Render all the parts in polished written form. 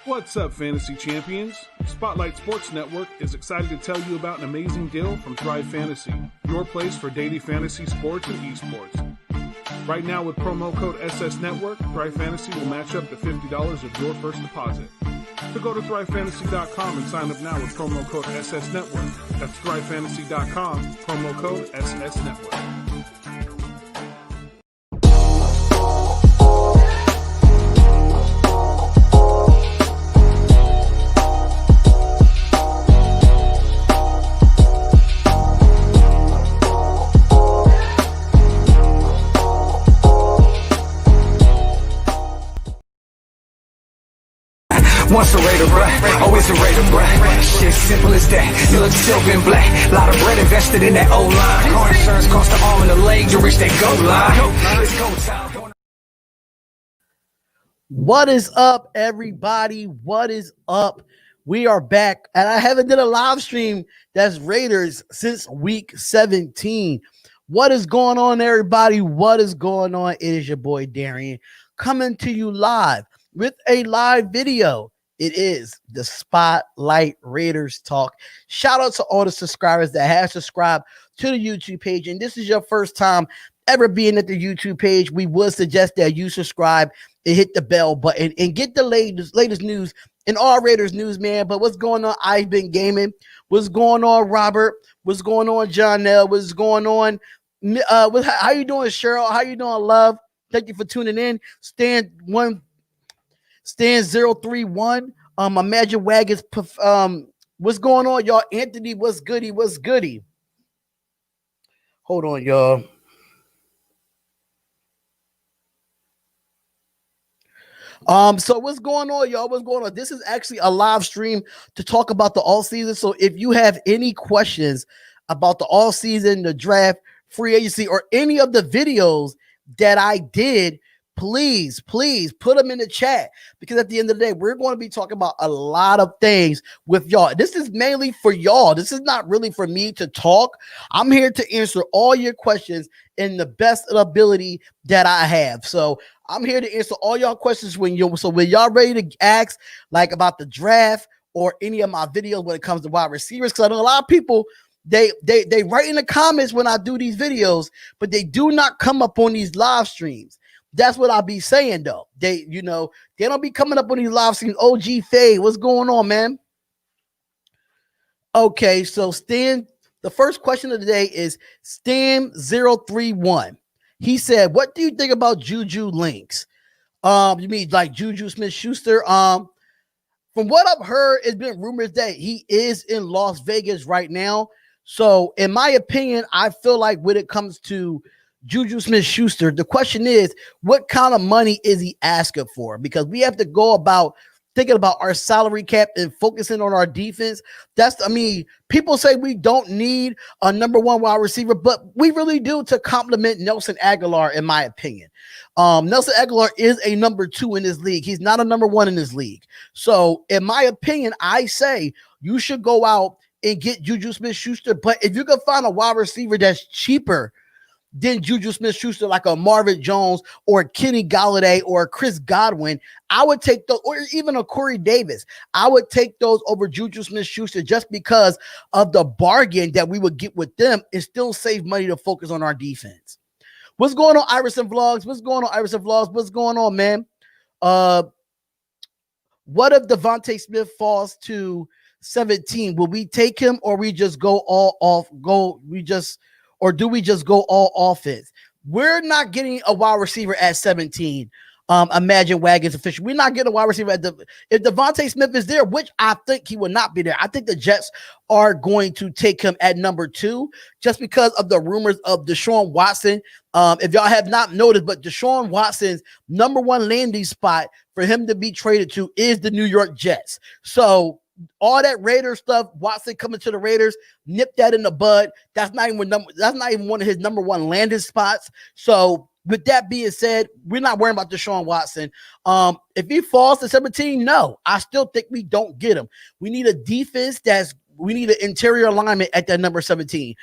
What's up, Fantasy Champions? Spotlight Sports Network is excited to tell you about an amazing deal from Thrive Fantasy, your place for daily fantasy sports and esports. Right now, with promo code SS Network, Thrive Fantasy will match up to $50 of your first deposit. So go to thrivefantasy.com and sign up now with promo code SS Network. That's thrivefantasy.com, promo code SS Network. Once a Raider, bruh, always a Raider, bruh. Shit simple as that. You look silver and black. Lot of bread invested in that O-line. Car insurance cost the arm and the leg to reach that goal line. It's go time. What is up, everybody? What is up? We are back, and I haven't done a live stream that's Raiders since week 17. What is going on, everybody? What is going on? It is your boy Darian coming to you live with a live video. It is the Spotlight Raiders Talk. Shout out to all the subscribers that have subscribed to the YouTube page. And this is your first time ever being at the YouTube page. We would suggest that you subscribe and hit the bell button and get the latest news in all Raiders news, man. But what's going on? I've been gaming. What's going on, Robert? What's going on, John Nell? What's going on? How you doing, Cheryl? How you doing, Love? Thank you for tuning in. Stan 031. Imagine Wagons. What's going on, y'all? Anthony, what's goody? What's goody? Hold on, y'all. So what's going on, y'all? What's going on? This is actually a live stream to talk about the all season. So if you have any questions about the all season, the draft, free agency, or any of the videos that I did, please put them in the chat, because at the end of the day, we're going to be talking about a lot of things with y'all. This is mainly for y'all. This is not really for me to talk. I'm here to answer all your questions in the best ability that I have. So I'm here to answer all y'all questions when y'all ready to ask, like, about the draft or any of my videos when it comes to wide receivers, because I know a lot of people, they write in the comments when I do these videos, but they do not come up on these live streams. That's what I'll be saying, though. They don't be coming up on these live streams. OG Faye, what's going on, man? Okay, so Stan, the first question of the day is Stan031. He said, what do you think about Juju links? You mean like Juju Smith-Schuster? From what I've heard, it's been rumors that he is in Las Vegas right now. So in my opinion, I feel like when it comes to Juju Smith-Schuster, the question is, what kind of money is he asking for? Because we have to go about thinking about our salary cap and focusing on our defense. People say we don't need a number one wide receiver, but we really do, to complement Nelson Aguilar, in my opinion. Nelson Aguilar is a number 2 in this league. He's not a number 1 in this league. So in my opinion, I say you should go out and get Juju Smith-Schuster. But if you can find a wide receiver that's cheaper than Juju Smith-Schuster, like a Marvin Jones or Kenny Golladay or Chris Godwin, I would take those, or even a Corey Davis. I would take those over Juju Smith-Schuster just because of the bargain that we would get with them and still save money to focus on our defense. What's going on, Iverson Vlogs? What's going on, Iverson Vlogs? What's going on, man? What if Devontae Smith falls to 17? Will we take him, or we just go all off? Or do we just go all offense? We're not getting a wide receiver at 17. Imagine Wagons official. We're not getting a wide receiver if Devontae Smith is there, which I think he will not be there. I think the Jets are going to take him at number 2 just because of the rumors of Deshaun Watson. If y'all have not noticed, but Deshaun Watson's number 1 landing spot for him to be traded to is the New York Jets. So all that Raiders stuff, Watson coming to the Raiders, nip that in the bud. That's not even one of his number 1 landing spots. So with that being said, we're not worrying about Deshaun Watson. If he falls to 17, no, I still think we don't get him. We need a defense we need an interior alignment at that number 17,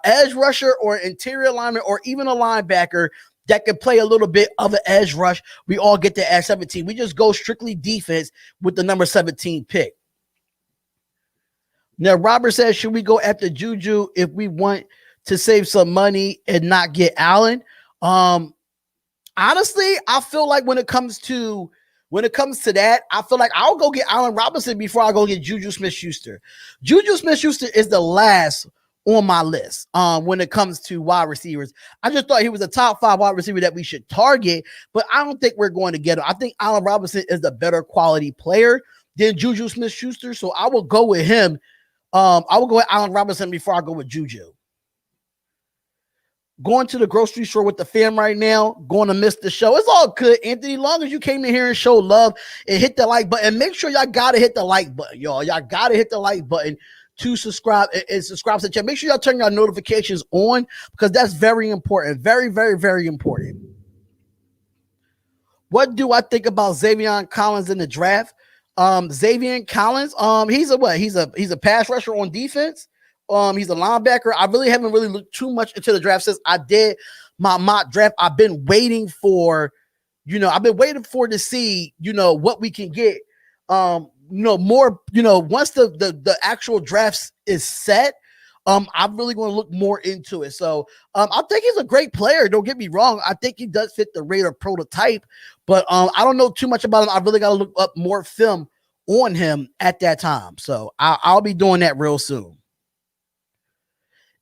edge rusher or interior alignment, or even a linebacker that can play a little bit of an edge rush, we all get that at 17. We just go strictly defense with the number 17 pick. Now, Robert says, should we go after Juju if we want to save some money and not get Allen? Honestly, I feel like when it comes to that, I feel like I'll go get Allen Robinson before I go get Juju Smith-Schuster. Juju Smith-Schuster is the last on my list when it comes to wide receivers. I just thought he was a top 5 wide receiver that we should target, but I don't think we're going to get him. I think Allen Robinson is the better quality player than Juju Smith-Schuster, so I will go with him. I will go with Allen Robinson before I go with Juju. Going to the grocery store with the fam right now, going to miss the show. It's all good, Anthony. Long as you came in here and showed love and hit the like button. Make sure y'all got to hit the like button, y'all. Y'all got to hit the like button to subscribe and subscribe to the channel. Make sure y'all turn your notifications on because that's very important. Very, very, very important. What do I think about Xavier Collins in the draft? Xavier Collins, he's a pass rusher on defense. He's a linebacker. I really haven't really looked too much into the draft since I did my mock draft. I've been waiting for to see, what we can get. More, once the actual drafts is set, I'm really going to look more into it. So I think he's a great player. Don't get me wrong. I think he does fit the Raider prototype, but I don't know too much about him. I really got to look up more film on him at that time. So I'll be doing that real soon.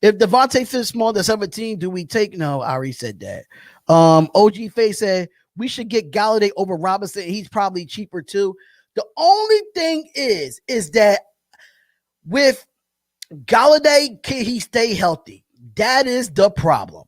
If Devontae fits small to 17, do we take? No, I already said that. OG Face said we should get Galladay over Robinson. He's probably cheaper too. The only thing is that with Galladay, can he stay healthy? That is the problem.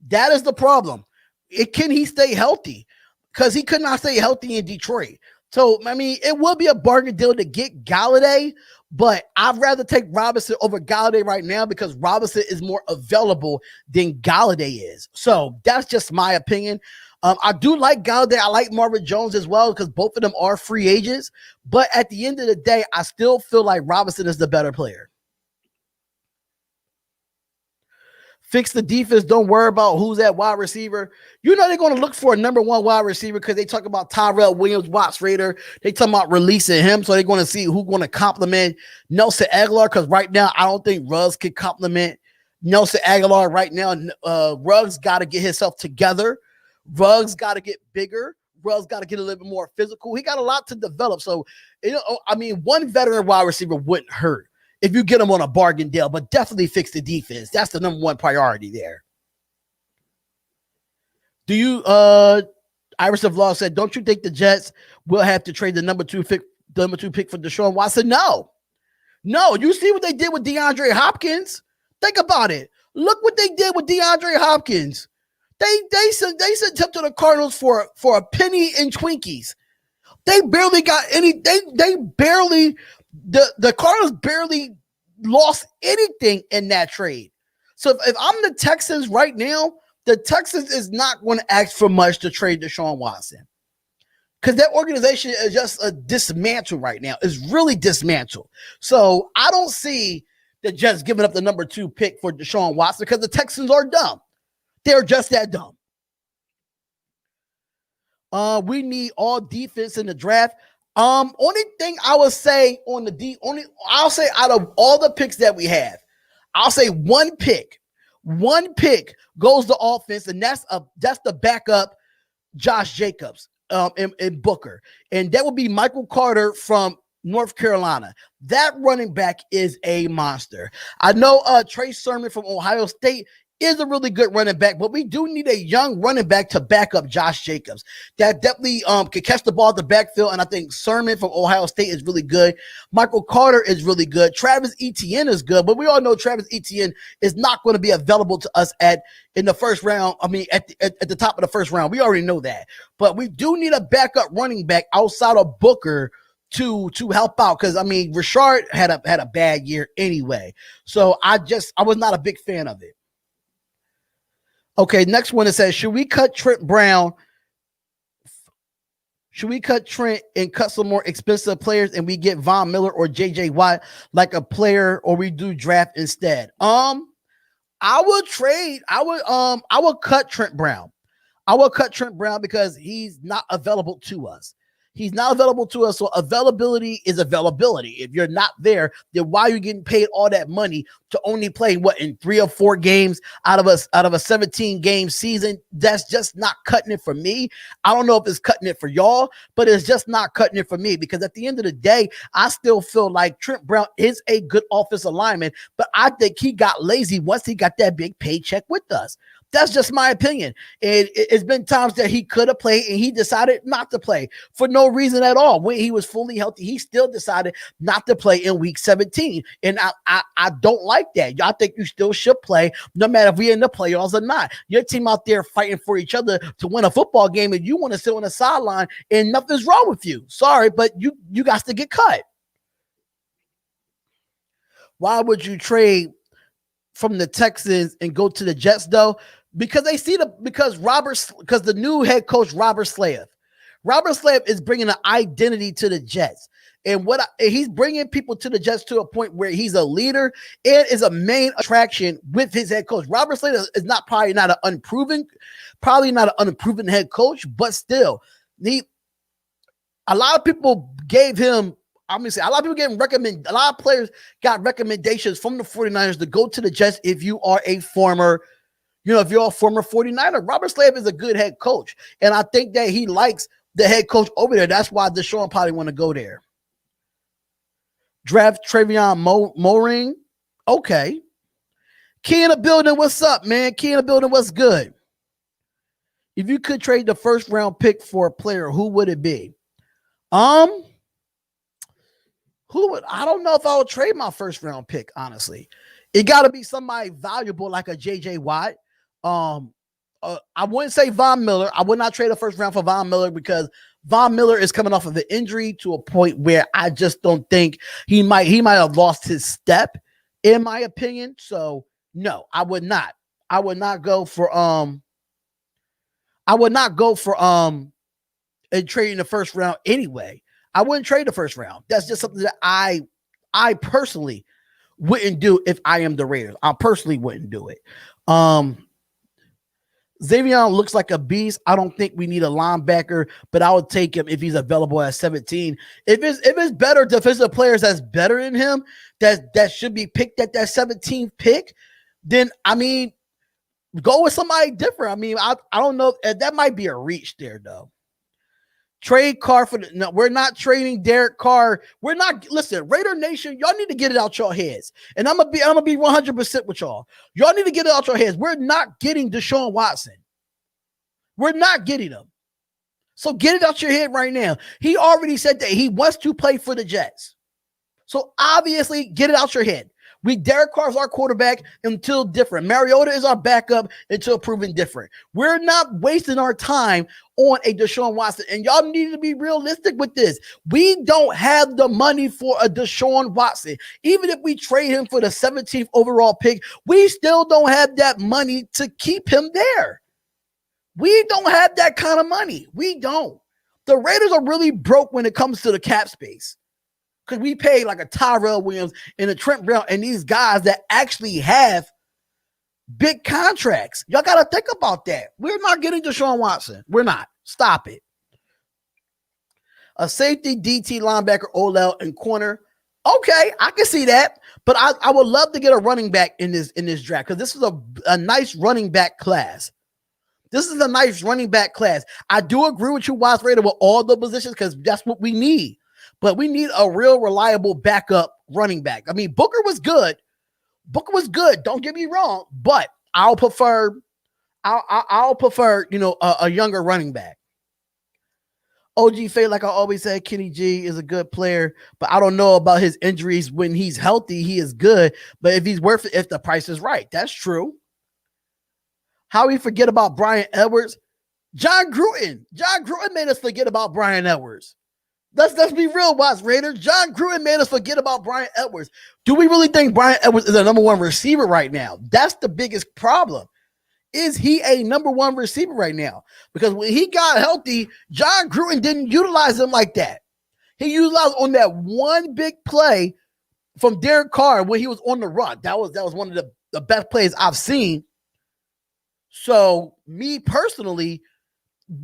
Can he stay healthy? Because he could not stay healthy in Detroit. So, I mean, it will be a bargain deal to get Galladay, but I'd rather take Robinson over Galladay right now because Robinson is more available than Galladay is. So that's just my opinion. I do like Galladay. I like Marvin Jones as well because both of them are free agents. But at the end of the day, I still feel like Robinson is the better player. Fix the defense. Don't worry about who's at wide receiver. They're going to look for a number 1 wide receiver because they talk about Tyrell Williams, Watts Raider. They talking about releasing him, so they're going to see who's going to complement Nelson Aguilar because right now I don't think Ruggs can complement Nelson Aguilar right now. Ruggs got to get himself together. Ruggs got to get bigger. Ruggs got to get a little bit more physical. He got a lot to develop. So, one veteran wide receiver wouldn't hurt if you get him on a bargain deal, but definitely fix the defense. That's the number 1 priority there. Do you, Iris of Law said, don't you think the Jets will have to trade the number 2 pick for Deshaun Watson? No. You see what they did with DeAndre Hopkins? Think about it. Look what they did with DeAndre Hopkins. They sent him to the Cardinals for a penny and Twinkies. They barely got any. The Cardinals barely lost anything in that trade. So if I'm the Texans right now, the Texans is not going to ask for much to trade Deshaun Watson because that organization is just a dismantle right now. It's really dismantled. So I don't see the Jets giving up the number 2 pick for Deshaun Watson because the Texans are dumb. They're just that dumb. We need all defense in the draft. Only thing I would say I'll say out of all the picks that we have, I'll say one pick goes to offense, and that's the backup Josh Jacobs in Booker, and that would be Michael Carter from North Carolina. That running back is a monster. I know Trey Sermon from Ohio State is a really good running back, but we do need a young running back to back up Josh Jacobs that definitely could catch the ball at the backfield. And I think Sermon from Ohio State is really good. Michael Carter is really good. Travis Etienne is good, but we all know Travis Etienne is not going to be available to us in the first round. I mean, at the top of the first round, we already know that. But we do need a backup running back outside of Booker to help out because I mean, Richard had a bad year anyway. So I was not a big fan of it. Okay, next one, it says, should we cut Trent Brown? Should we cut Trent and cut some more expensive players and we get Von Miller or JJ Watt like a player, or we do draft instead? I would cut Trent Brown. I will cut Trent Brown because he's not available to us. He's not available to us. So availability is availability. If you're not there, then why are you getting paid all that money to only play in 3 or 4 games out of a 17 game season? That's just not cutting it for me. I don't know if it's cutting it for y'all, but it's just not cutting it for me, because at the end of the day, I still feel like Trent Brown is a good offensive lineman, but I think he got lazy once he got that big paycheck with us. That's just my opinion. And it's been times that he could have played and he decided not to play for no reason at all. When he was fully healthy, he still decided not to play in week 17. And I don't like that. Y'all think you still should play no matter if we're in the playoffs or not. Your team out there fighting for each other to win a football game, and you want to sit on the sideline and nothing's wrong with you. Sorry, but you got to get cut. Why would you trade from the Texans and go to the Jets though? Because the new head coach, Robert Slave is bringing an identity to the Jets. And he's bringing people to the Jets to a point where he's a leader and is a main attraction with his head coach. Robert Slade is probably not an unproven head coach, but still, a lot of people gave him. I'm gonna say a lot of people a lot of players got recommendations from the 49ers to go to the Jets if you are a former 49er. Robert Slave is a good head coach, and I think that he likes the head coach over there. That's why Deshaun probably want to go there. Draft Travion Moring. Okay. Key in the building. What's up, man? Key in the building. What's good? If you could trade the first round pick for a player, who would it be? I don't know if I would trade my first round pick, honestly. It got to be somebody valuable like a JJ Watt. I wouldn't say Von Miller. I would not trade a first round for Von Miller because Von Miller is coming off of an injury to a point where I just don't think he might have lost his step, in my opinion. So no, I would not. I would not go for and trading the first round anyway. I wouldn't trade the first round. That's just something that I personally wouldn't do if I am the Raiders. I personally wouldn't do it. Xavier looks like a beast. I don't think we need a linebacker, but I would take him if he's available at 17. If it's better defensive players that's better than him, that should be picked at that 17th pick, then I mean, go with somebody different. I mean, I don't know. That might be a reach there though. Trade Carr no, we're not trading Derek Carr. We're not. Listen, Raider Nation, y'all need to get it out your heads. And I'm gonna be 100% with y'all. Y'all need to get it out your heads. We're not getting Deshaun Watson. We're not getting him. So get it out your head right now. He already said that he wants to play for the Jets. So obviously, get it out your head. Derek Carr is our quarterback until different. Mariota is our backup until proven different. We're not wasting our time on a Deshaun Watson. And y'all need to be realistic with this. We don't have the money for a Deshaun Watson. Even if we trade him for the 17th overall pick, we still don't have that money to keep him there. We don't have that kind of money. We don't. The Raiders are really broke when it comes to the cap space. Because we paid like a Tyrell Williams and a Trent Brown and these guys that actually have big contracts. Y'all got to think about that. We're not getting Deshaun Watson. We're not. Stop it. A safety, DT, linebacker, OL, and corner. Okay, I can see that. But I would love to get a running back in this draft because this is a nice running back class. This is a nice running back class. I do agree with you, Wise Raider, with all the positions because that's what we need. But we need a real reliable backup running back. I mean, Booker was good. Don't get me wrong, but I'll prefer, a younger running back. OG Faye, like I always said, Kenny G is a good player, but I don't know about his injuries. When he's healthy, he is good. But if he's worth it, if the price is right, that's true. How we forget about Brian Edwards? John Gruden made us forget about Brian Edwards. Let's be real, Watts Raiders. John Gruden made us forget about Brian Edwards. Do we really think Brian Edwards is a number one receiver right now? That's the biggest problem. Is he a number one receiver right now? Because when he got healthy, John Gruden didn't utilize him like that. He utilized on that one big play from Derek Carr when he was on the run. That was one of the best plays I've seen. So me personally,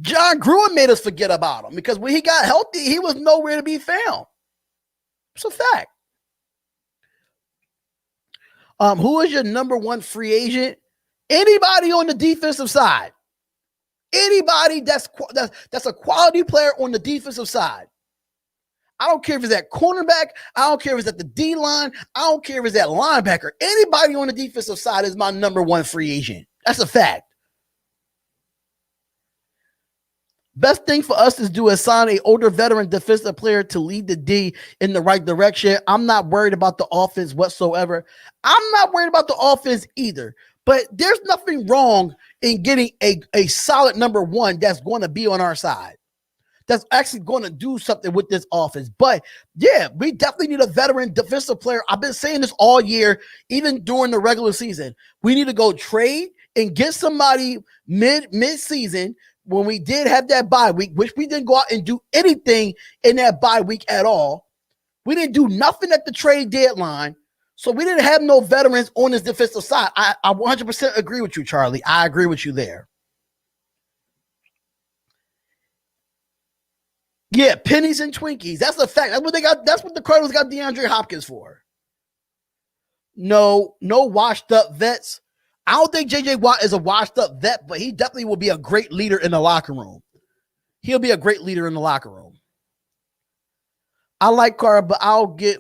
John Gruden made us forget about him because when he got healthy, he was nowhere to be found. It's a fact. Who is your number one free agent? Anybody on the defensive side. Anybody that's a quality player on the defensive side. I don't care if it's at cornerback. I don't care if it's at the D line. I don't care if it's at linebacker. Anybody on the defensive side is my number one free agent. That's a fact. Best thing for us to do is sign an older veteran defensive player to lead the D in the right direction. I'm not worried about the offense whatsoever. I'm not worried about the offense either. But there's nothing wrong in getting a solid number one that's going to be on our side. That's actually going to do something with this offense. But yeah, we definitely need a veteran defensive player. I've been saying this all year, even during the regular season. We need to go trade and get somebody mid-season when we did have that bye week, which we didn't go out and do anything in that bye week at all. We didn't do nothing at the trade deadline. So we didn't have no veterans on this defensive side. I 100% agree with you, Charlie. I agree with you there. Yeah, pennies and Twinkies. That's a fact. That's what they got. That's what the Cardinals got DeAndre Hopkins for. No washed up vets. I don't think J.J. Watt is a washed up vet, but he definitely will be a great leader in the locker room. He'll be a great leader in the locker room. I like Carr, but I'll give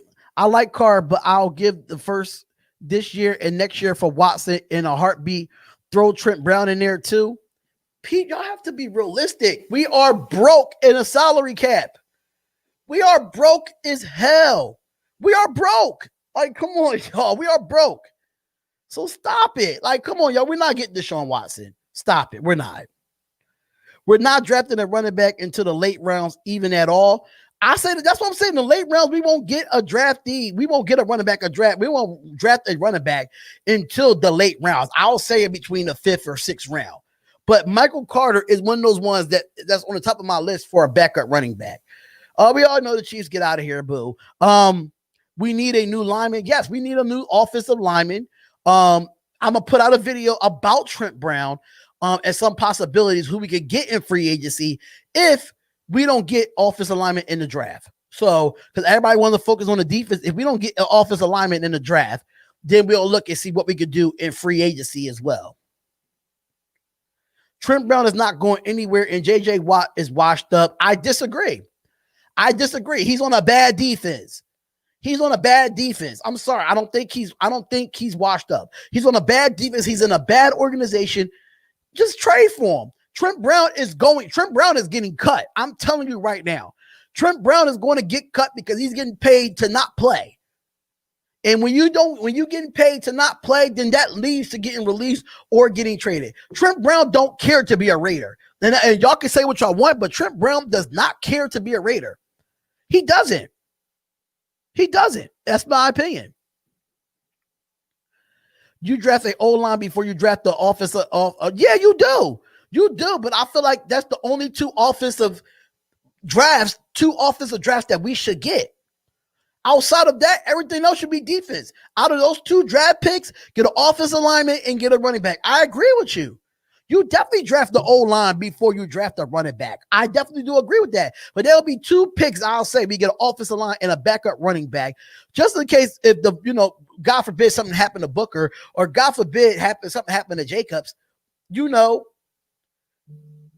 the first this year and next year for Watson in a heartbeat. Throw Trent Brown in there too. Pete, y'all have to be realistic. We are broke in a salary cap. We are broke as hell. We are broke. Like, come on, y'all. We are broke. So stop it. Like, come on, y'all. We're not getting Deshaun Watson. Stop it. We're not. We're not drafting a running back into the late rounds even at all. I say that's what I'm saying. In the late rounds, we won't get a draftee. We won't get a running back, We won't draft a running back until the late rounds. I'll say it between the 5th or 6th round. But Michael Carter is one of those ones that's on the top of my list for a backup running back. We all know the Chiefs get out of here, boo. We need a new lineman. Yes, we need a new offensive lineman. I'm going to put out a video about Trent Brown and some possibilities who we could get in free agency if we don't get offensive lineman in the draft. So, because everybody wants to focus on the defense, if we don't get an offensive lineman in the draft, then we'll look and see what we could do in free agency as well. Trent Brown is not going anywhere, and J.J. Watt is washed up. I disagree. He's on a bad defense. I'm sorry. I don't think he's washed up. He's on a bad defense. He's in a bad organization. Just trade for him. Trent Brown is getting cut. I'm telling you right now. Trent Brown is going to get cut because he's getting paid to not play. And when you're getting paid to not play, then that leads to getting released or getting traded. Trent Brown don't care to be a Raider. And y'all can say what y'all want, but Trent Brown does not care to be a Raider. He doesn't. That's my opinion. You draft an O-line before you draft the offensive. Yeah, you do. But I feel like that's the only two offensive drafts that we should get. Outside of that, everything else should be defense. Out of those two draft picks, get an offensive lineman and get a running back. I agree with you. You definitely draft the O-line before you draft a running back. I definitely do agree with that. But there'll be two picks, I'll say. We get an offensive line and a backup running back. Just in case if God forbid something happened to Booker or God forbid something happened to Jacobs, Gruden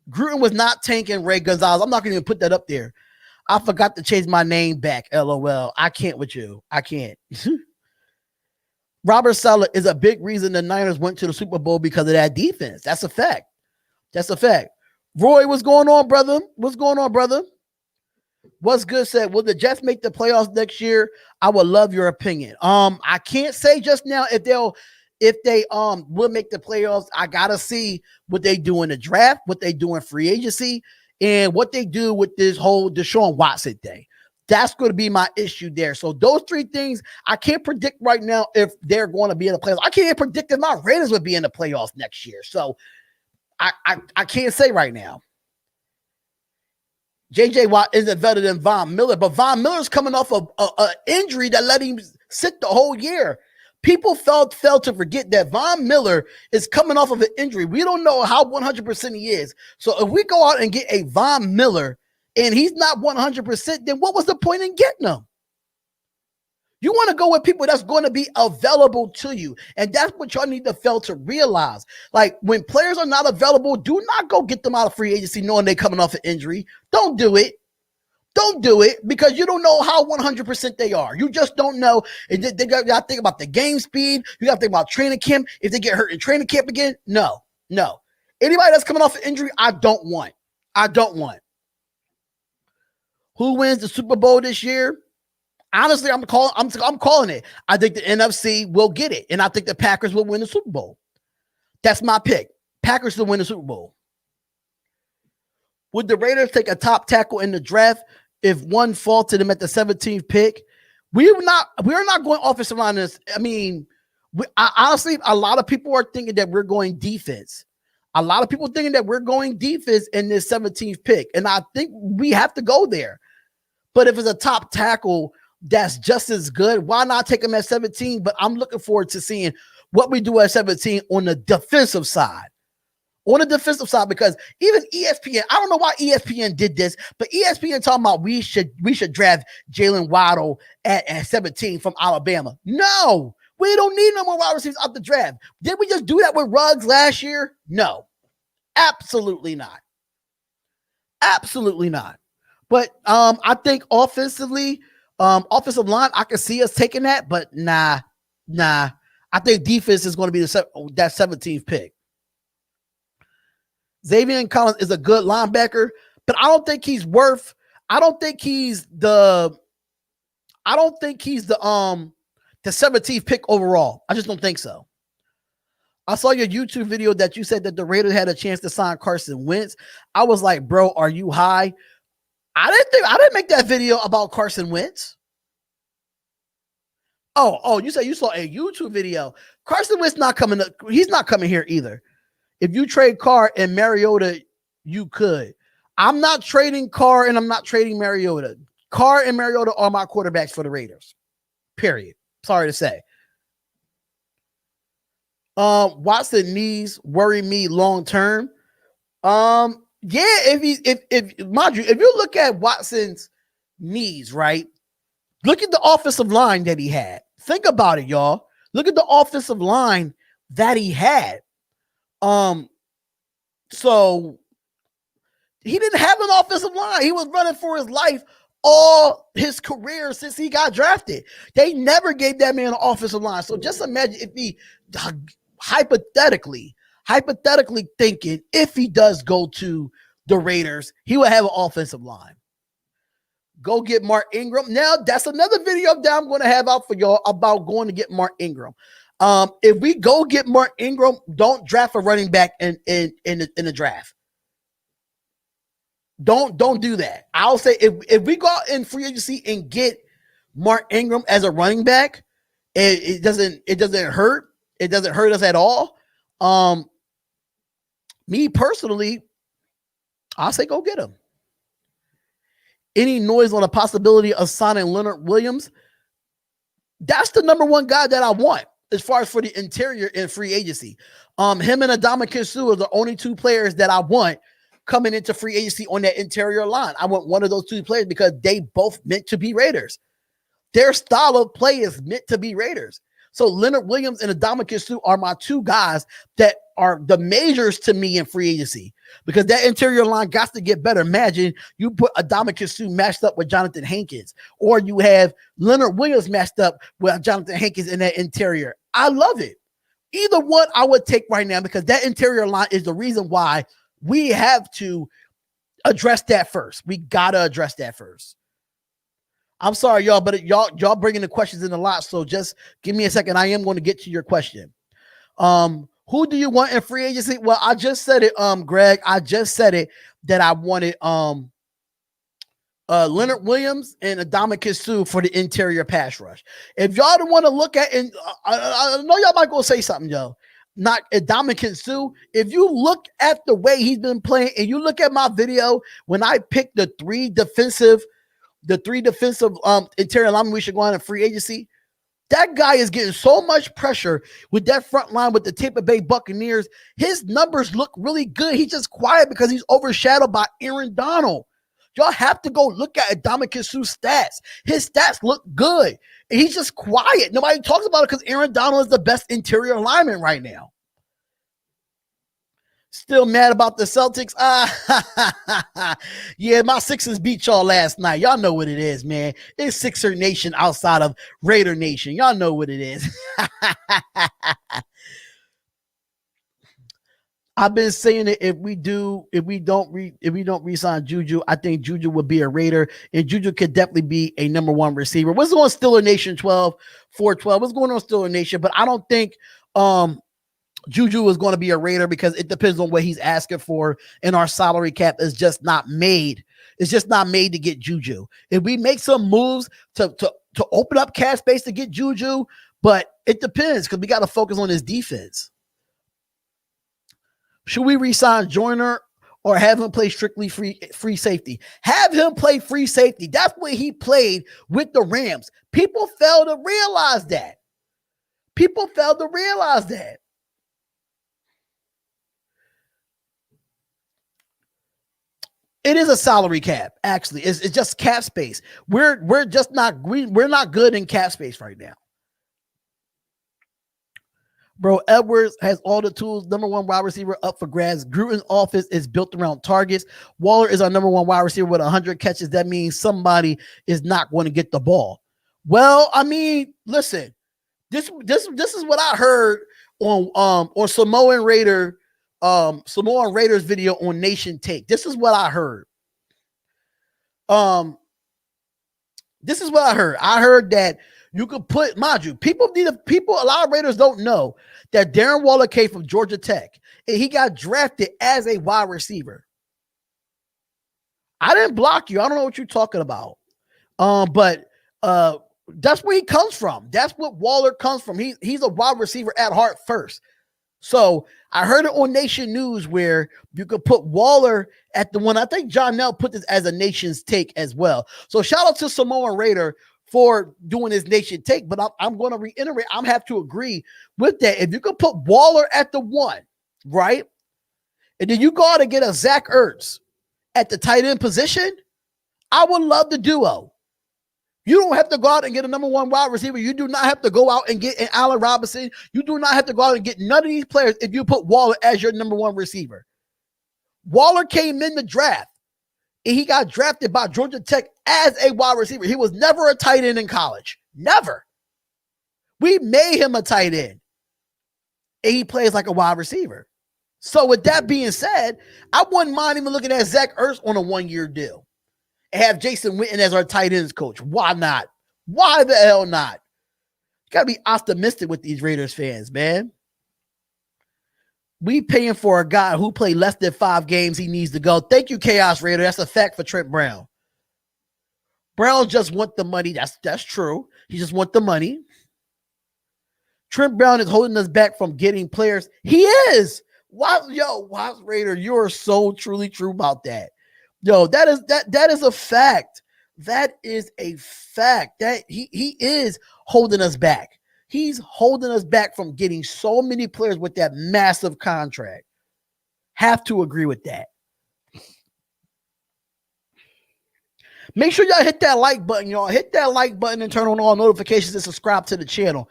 was not tanking Ray Gonzalez. I'm not going to even put that up there. I forgot to change my name back. LOL. I can't with you. I can't. Robert Saleh is a big reason the Niners went to the Super Bowl because of that defense. That's a fact. Roy, what's going on, brother? What's good said, will the Jets make the playoffs next year? I would love your opinion. I can't say just now if they will make the playoffs. I gotta see what they do in the draft, what they do in free agency, and what they do with this whole Deshaun Watson thing. That's going to be my issue there. So those three things, I can't predict right now if they're going to be in the playoffs. I can't even predict if my Raiders would be in the playoffs next year. So I can't say right now. J.J. Watt isn't better than Von Miller, but Von Miller's coming off of an injury that let him sit the whole year. People fail to forget that Von Miller is coming off of an injury. We don't know how 100% he is. So if we go out and get a Von Miller and he's not 100%, then what was the point in getting him? You want to go with people that's going to be available to you. And that's what y'all need to fail to realize. Like, when players are not available, do not go get them out of free agency knowing they're coming off an injury. Don't do it. Don't do it, because you don't know how 100% they are. You just don't know. And you got to think about the game speed. You got to think about training camp. If they get hurt in training camp again, no. Anybody that's coming off an injury, I don't want. Who wins the Super Bowl this year? Honestly, I'm calling it. I think the NFC will get it, and I think the Packers will win the Super Bowl. That's my pick. Packers to win the Super Bowl. Would the Raiders take a top tackle in the draft if one fall to them at the 17th pick? We're not going offensive line. I mean, honestly, a lot of people are thinking that we're going defense. A lot of people thinking that we're going defense in this 17th pick, and I think we have to go there. But if it's a top tackle that's just as good, why not take him at 17? But I'm looking forward to seeing what we do at 17 on the defensive side. Because even ESPN, I don't know why ESPN did this, but ESPN talking about we should draft Jalen Waddle at 17 from Alabama. No, we don't need no more wide receivers out the draft. Did we just do that with Ruggs last year? No, absolutely not. But I think offensively, offensive line, I can see us taking that, but nah. I think defense is going to be that 17th pick. Xavier Collins is a good linebacker, but I don't think he's the 17th pick overall. I just don't think so. I saw your YouTube video that you said that the Raiders had a chance to sign Carson Wentz. I was like, bro, are you high? I didn't make that video about Carson Wentz. Oh, you said you saw a YouTube video. Carson Wentz he's not coming here either. If you trade Carr and Mariota, you could. I'm not trading Carr and I'm not trading Mariota. Carr and Mariota are my quarterbacks for the Raiders. Period. Sorry to say. Watson knees worry me long term. Yeah, if you look at Watson's knees, right? Look at the offensive line that he had. Think about it, y'all. Look at the offensive line that he had. So he didn't have an offensive line. He was running for his life all his career since he got drafted. They never gave that man an offensive line. So just imagine if he hypothetically thinking if he does go to the Raiders, he will have an offensive line. Go get Mark Ingram. Now that's another video that I'm going to have out for y'all about going to get Mark Ingram. If we go get Mark Ingram, don't draft a running back in the draft. Don't do that. I'll say if we go out in free agency and get Mark Ingram as a running back, it doesn't hurt. It doesn't hurt us at all. Me personally, I'll say go get him. Any noise on the possibility of signing Leonard Williams? That's the number one guy that I want as far as for the interior in free agency. Him and Ndamukong Suh are the only two players that I want coming into free agency on that interior line. I want one of those two players because they both meant to be Raiders. Their style of play is meant to be Raiders. So Leonard Williams and Ndamukong Suh are my two guys that are the majors to me in free agency because that interior line got to get better. Imagine you put Ndamukong Suh matched up with Jonathan Hankins, or you have Leonard Williams matched up with Jonathan Hankins in that interior. I love it. Either one I would take right now because that interior line is the reason why we have to address that first. We got to address that first. I'm sorry, y'all, but y'all bringing the questions in a lot, so just give me a second. I am going to get to your question. Who do you want in free agency? Well, I just said it, Greg. I just said it that I wanted Leonard Williams and Ndamukong Suh for the interior pass rush. If y'all don't want to look at, and I know y'all might go say something, yo. Not Ndamukong Suh. If you look at the way he's been playing, and you look at my video when I picked the three defensive interior linemen we should go on in free agency, That guy is getting so much pressure with that front line with the Tampa Bay Buccaneers. His numbers look really good. He's just quiet because he's overshadowed by Aaron Donald. Y'all have to go look at Ndamukong Suh's stats. His stats look good. And he's just quiet. Nobody talks about it because Aaron Donald is the best interior lineman right now. Still mad about the Celtics? Yeah, my Sixers beat y'all last night. Y'all know what it is, man. It's Sixer Nation outside of Raider Nation. Y'all know what it is. I've been saying that if we don't re-sign Juju, I think Juju will be a Raider, and Juju could definitely be a number one receiver. What's going on, Steeler Nation 412? What's going on, Steeler Nation? But I don't think Juju is going to be a Raider because it depends on what he's asking for, and our salary cap is just not made. It's just not made to get Juju. If we make some moves to open up cap space to get Juju, but it depends because we got to focus on his defense. Should we re-sign Joyner or have him play strictly free safety? Have him play free safety. That's what he played with the Rams. People fail to realize that. It is a salary cap, actually. It's just cap space. We're not good in cap space right now. Bro, Edwards has all the tools. Number one wide receiver up for grabs. Gruden's offense is built around targets. Waller is our number one wide receiver with 100 catches. That means somebody is not going to get the ball. Well, I mean, listen, this is what I heard on Samoan Raiders video on Nation Take. This is what I heard. I heard that you could put, mind you, a lot of Raiders don't know that Darren Waller came from Georgia Tech and he got drafted as a wide receiver. I didn't block you. I don't know what you're talking about. But that's where he comes from. That's what Waller comes from. He's a wide receiver at heart first. So I heard it on Nation News where you could put Waller at the one. I think John Nell put this as a Nation's Take as well. So shout out to Samoan Raider for doing his Nation Take, but I'm going to reiterate, I'm have to agree with that. If you could put Waller at the one, right? And then you go out and get a Zach Ertz at the tight end position, I would love the duo. You don't have to go out and get a number one wide receiver. You do not have to go out and get an Allen Robinson. You do not have to go out and get none of these players if you put Waller as your number one receiver. Waller came in the draft, and he got drafted by Georgia Tech as a wide receiver. He was never a tight end in college. Never. We made him a tight end, and he plays like a wide receiver. So with that being said, I wouldn't mind even looking at Zach Ertz on a one-year deal and have Jason Witten as our tight ends coach. Why not? Why the hell not? You got to be optimistic with these Raiders fans, man. We paying for a guy who played less than 5 games. He needs to go. Thank you, Chaos Raider. That's a fact for Trent Brown. Brown just want the money. That's true. He just want the money. Trent Brown is holding us back from getting players. He is. Watch Raider, you are so truly true about that. Yo, that is a fact. That is a fact. That he is holding us back. He's holding us back from getting so many players with that massive contract. Have to agree with that. Make sure y'all hit that like button, y'all. Hit that like button and turn on all notifications and subscribe to the channel.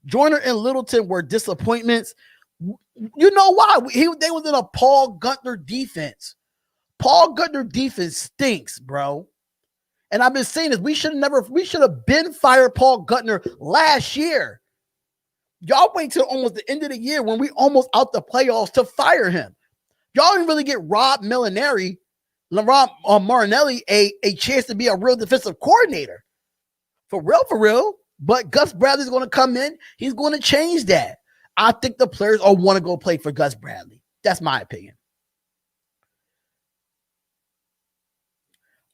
Joyner and Littleton were disappointments. You know why? They was in a Paul Gunther defense. Paul Gunther defense stinks, bro. And I've been saying this. We should have been fired Paul Gunther last year. Y'all wait till almost the end of the year when we almost out the playoffs to fire him. Y'all didn't really get Rob Marinelli a chance to be a real defensive coordinator. For real. But Gus Bradley's going to come in. He's going to change that. I think the players all want to go play for Gus Bradley. That's my opinion.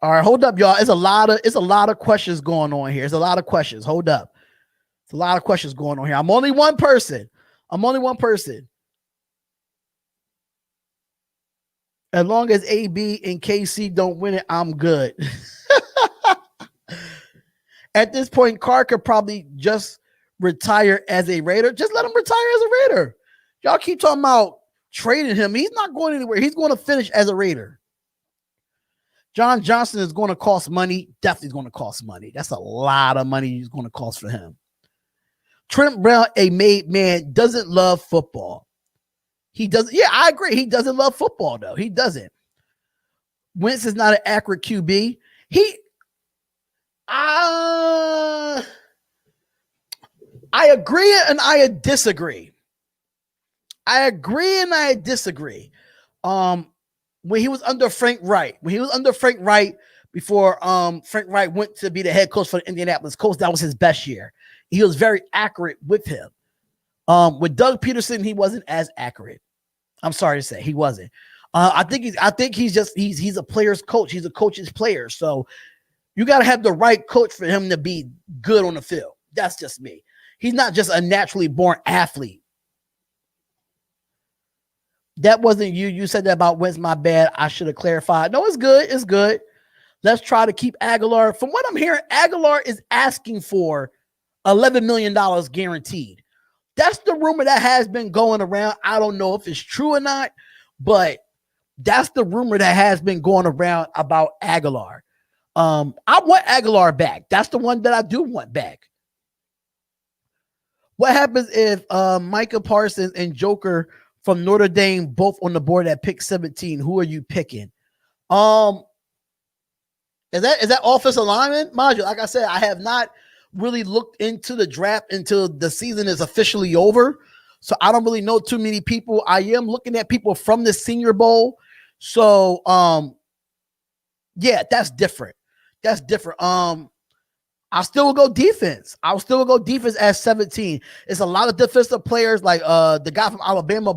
All right, hold up, y'all. It's a lot of questions going on here. It's a lot of questions. Hold up. It's a lot of questions going on here. I'm only one person. As long as AB and KC don't win it, I'm good. At this point, Carr could probably just retire as a Raider, just let him retire as a Raider. Y'all keep talking about trading him. He's not going anywhere. He's going to finish as a Raider. John Johnson is going to cost money. Definitely going to cost money. That's a lot of money he's going to cost for him. Trent Brown, a made man, doesn't love football. He doesn't. Yeah, I agree. He doesn't love football, though. He doesn't. Wentz is not an accurate QB. I agree and I disagree. I agree and I disagree. When he was under Frank Wright, before Frank Wright went to be the head coach for the Indianapolis Colts, that was his best year. He was very accurate with him. With Doug Peterson, he wasn't as accurate. I'm sorry to say, he wasn't. I think he's a player's coach. He's a coach's player. So you got to have the right coach for him to be good on the field. That's just me. He's not just a naturally born athlete. That wasn't you. You said that about Wentz. My bad. I should have clarified. No, it's good. It's good. Let's try to keep Aguilar. From what I'm hearing, Aguilar is asking for $11 million guaranteed. That's the rumor that has been going around. I don't know if it's true or not, but that's the rumor that has been going around about Aguilar. I want Aguilar back. That's the one that I do want back. What happens if Micah Parsons and Joker from Notre Dame both on the board at pick 17? Who are you picking? Is that offensive lineman? Mind you, like I said, I have not really looked into the draft until the season is officially over. So I don't really know too many people. I am looking at people from the Senior Bowl. So yeah, that's different. That's different. I still will go defense. I'll still go defense at 17. It's a lot of defensive players like the guy from Alabama,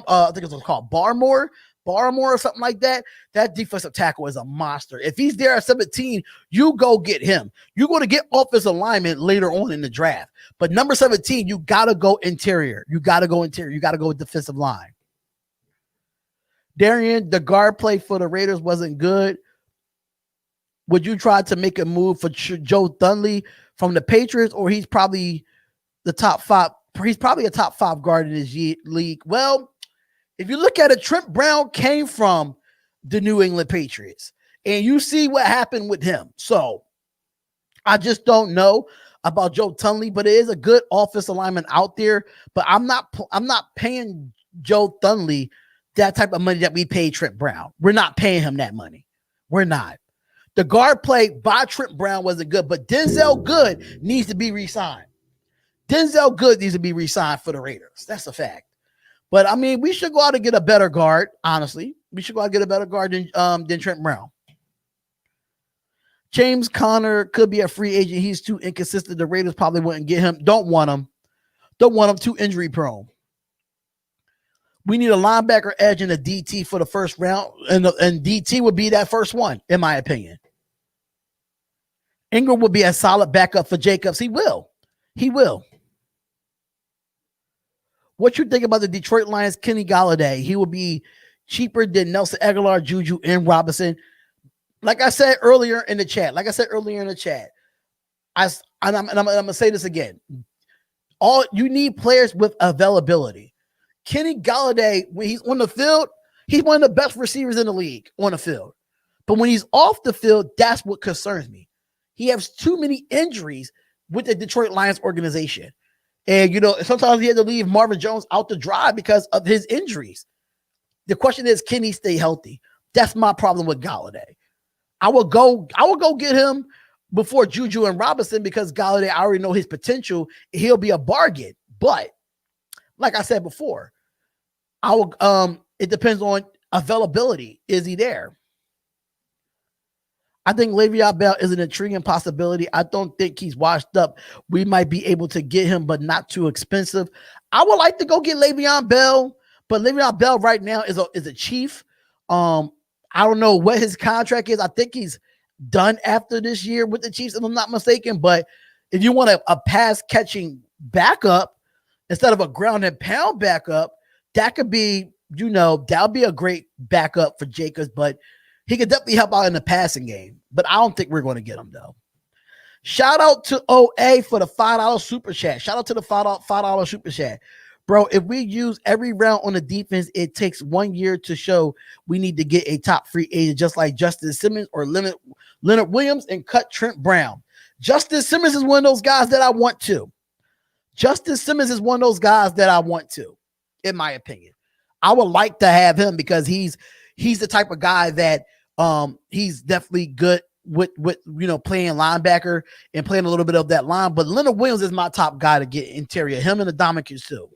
I think it's called Barmore or something like that. That defensive tackle is a monster. If he's there at 17, you go get him. You're going to get offensive lineman later on in the draft. But number 17, you got to go interior. You got to go interior. You got to go defensive line. Darian, the guard play for the Raiders wasn't good. Would you try to make a move for Joe Thunley from the Patriots, or he's probably the top 5? He's probably a top 5 guard in his league. Well, if you look at it, Trent Brown came from the New England Patriots, and you see what happened with him. So I just don't know about Joe Thunley, but it is a good offensive lineman out there. But I'm not paying Joe Thunley that type of money that we paid Trent Brown. We're not paying him that money. We're not. The guard play by Trent Brown wasn't good, but Denzel Good needs to be re-signed. Denzel Good needs to be re-signed for the Raiders. That's a fact. But, I mean, we should go out and get a better guard, honestly. We should go out and get a better guard than Trent Brown. James Conner could be a free agent. He's too inconsistent. The Raiders probably wouldn't get him. Don't want him. Too injury prone. We need a linebacker edge and a DT for the first round, and DT would be that first one, in my opinion. Ingram will be a solid backup for Jacobs. He will. What you think about the Detroit Lions, Kenny Golladay? He will be cheaper than Nelson Aguilar, Juju, and Robinson. Like I said earlier in the chat, I'm going to say this again. You need players with availability. Kenny Golladay, when he's on the field, he's one of the best receivers in the league on the field. But when he's off the field, that's what concerns me. He has too many injuries with the Detroit Lions organization. And, sometimes he had to leave Marvin Jones out to dry because of his injuries. The question is, can he stay healthy? That's my problem with Golladay. I will go get him before Juju and Robinson because Golladay, I already know his potential. He'll be a bargain. But like I said before, it depends on availability. Is he there? I think Le'Veon Bell is an intriguing possibility. I don't think he's washed up. We might be able to get him, but not too expensive. I would like to go get Le'Veon Bell, but Le'Veon Bell right now is a Chief. I don't know what his contract is. I think he's done after this year with the Chiefs, if I'm not mistaken. But if you want a pass catching backup instead of a ground and pound backup, that could be, that'll be a great backup for Jacobs, but he could definitely help out in the passing game. But I don't think we're going to get him, though. Shout out to OA for the $5 super chat. Shout out to the $5 super chat. Bro, if we use every round on the defense, it takes 1 year to show we need to get a top free agent, just like Justin Simmons or Leonard Williams, and cut Trent Brown. Justin Simmons is one of those guys that I want to. Justin Simmons is one of those guys that I want to, in my opinion. I would like to have him because he's the type of guy that he's definitely good with playing linebacker and playing a little bit of that line. But Leonard Williams is my top guy to get interior. Him and the Dominican too.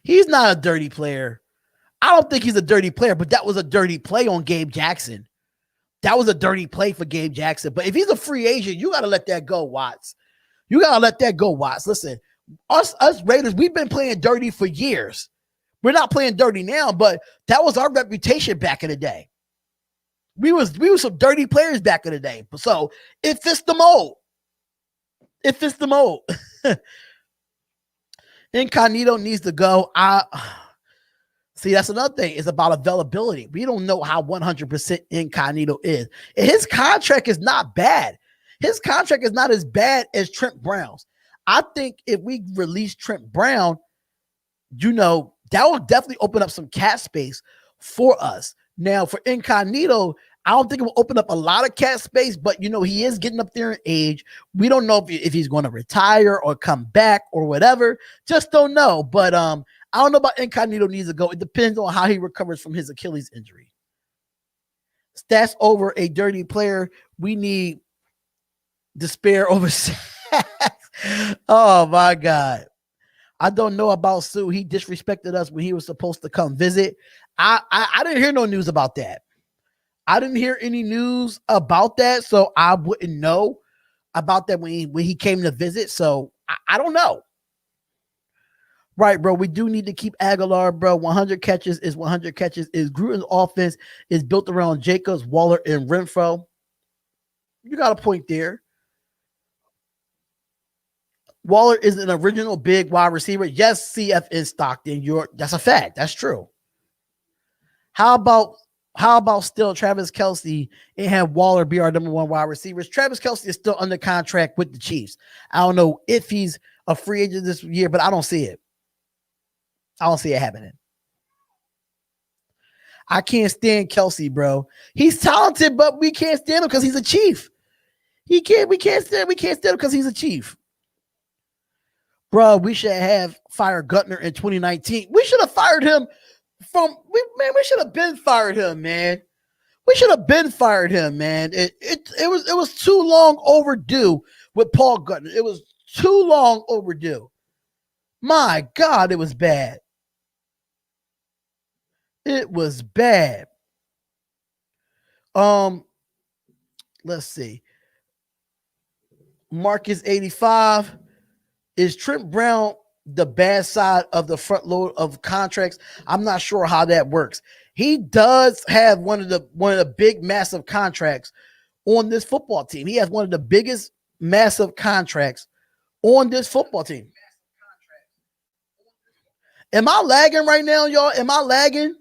He's not a dirty player. I don't think he's a dirty player, but that was a dirty play on Gabe Jackson. That was a dirty play for Gabe Jackson. But if he's a free agent, you got to let that go, Watts. You got to let that go, Watts. Listen, us Raiders, we've been playing dirty for years. We're not playing dirty now, but that was our reputation back in the day. We were some dirty players back in the day. So it fits the mold. It fits the mold. Incognito needs to go. See, that's another thing. It's about availability. We don't know how 100% Incognito is. And his contract is not bad. His contract is not as bad as Trent Brown's. I think if we release Trent Brown, that will definitely open up some cap space for us. Now, for Incognito, I don't think it will open up a lot of cap space, but, he is getting up there in age. We don't know if he's going to retire or come back or whatever. Just don't know. But I don't know about Incognito needs to go. It depends on how he recovers from his Achilles injury. Stats over a dirty player. We need despair over sacks. Oh, my God. I don't know about Sue. He disrespected us when he was supposed to come visit. I didn't hear no news about that. I didn't hear any news about that, so I wouldn't know about that when he came to visit. So I don't know. Right, bro. We do need to keep Aguilar, bro. 100 catches is 100 catches. Gruden's offense is built around Jacobs, Waller, and Renfro. You got a point there. Waller is an original big wide receiver. Yes, CF in Stockton. That's a fact. That's true. How about still Travis Kelce and have Waller be our number one wide receivers? Travis Kelce is still under contract with the Chiefs. I don't know if he's a free agent this year, but I don't see it. I don't see it happening. I can't stand Kelce, bro. He's talented, but we can't stand him because he's a Chief. We can't stand him because he's a Chief. Bro, we should have fired Gutner in 2019. We should have fired him we should have been fired him, man. We should have been fired him, man. It was too long overdue with Paul Gutner. It was too long overdue. My God, it was bad. It was bad. Let's see. Marcus 85. Is Trent Brown the bad side of the front load of contracts? I'm not sure how that works. He does have one of the big massive contracts on this football team. He has one of the biggest massive contracts on this football team. Am I lagging right now, y'all? Am I lagging?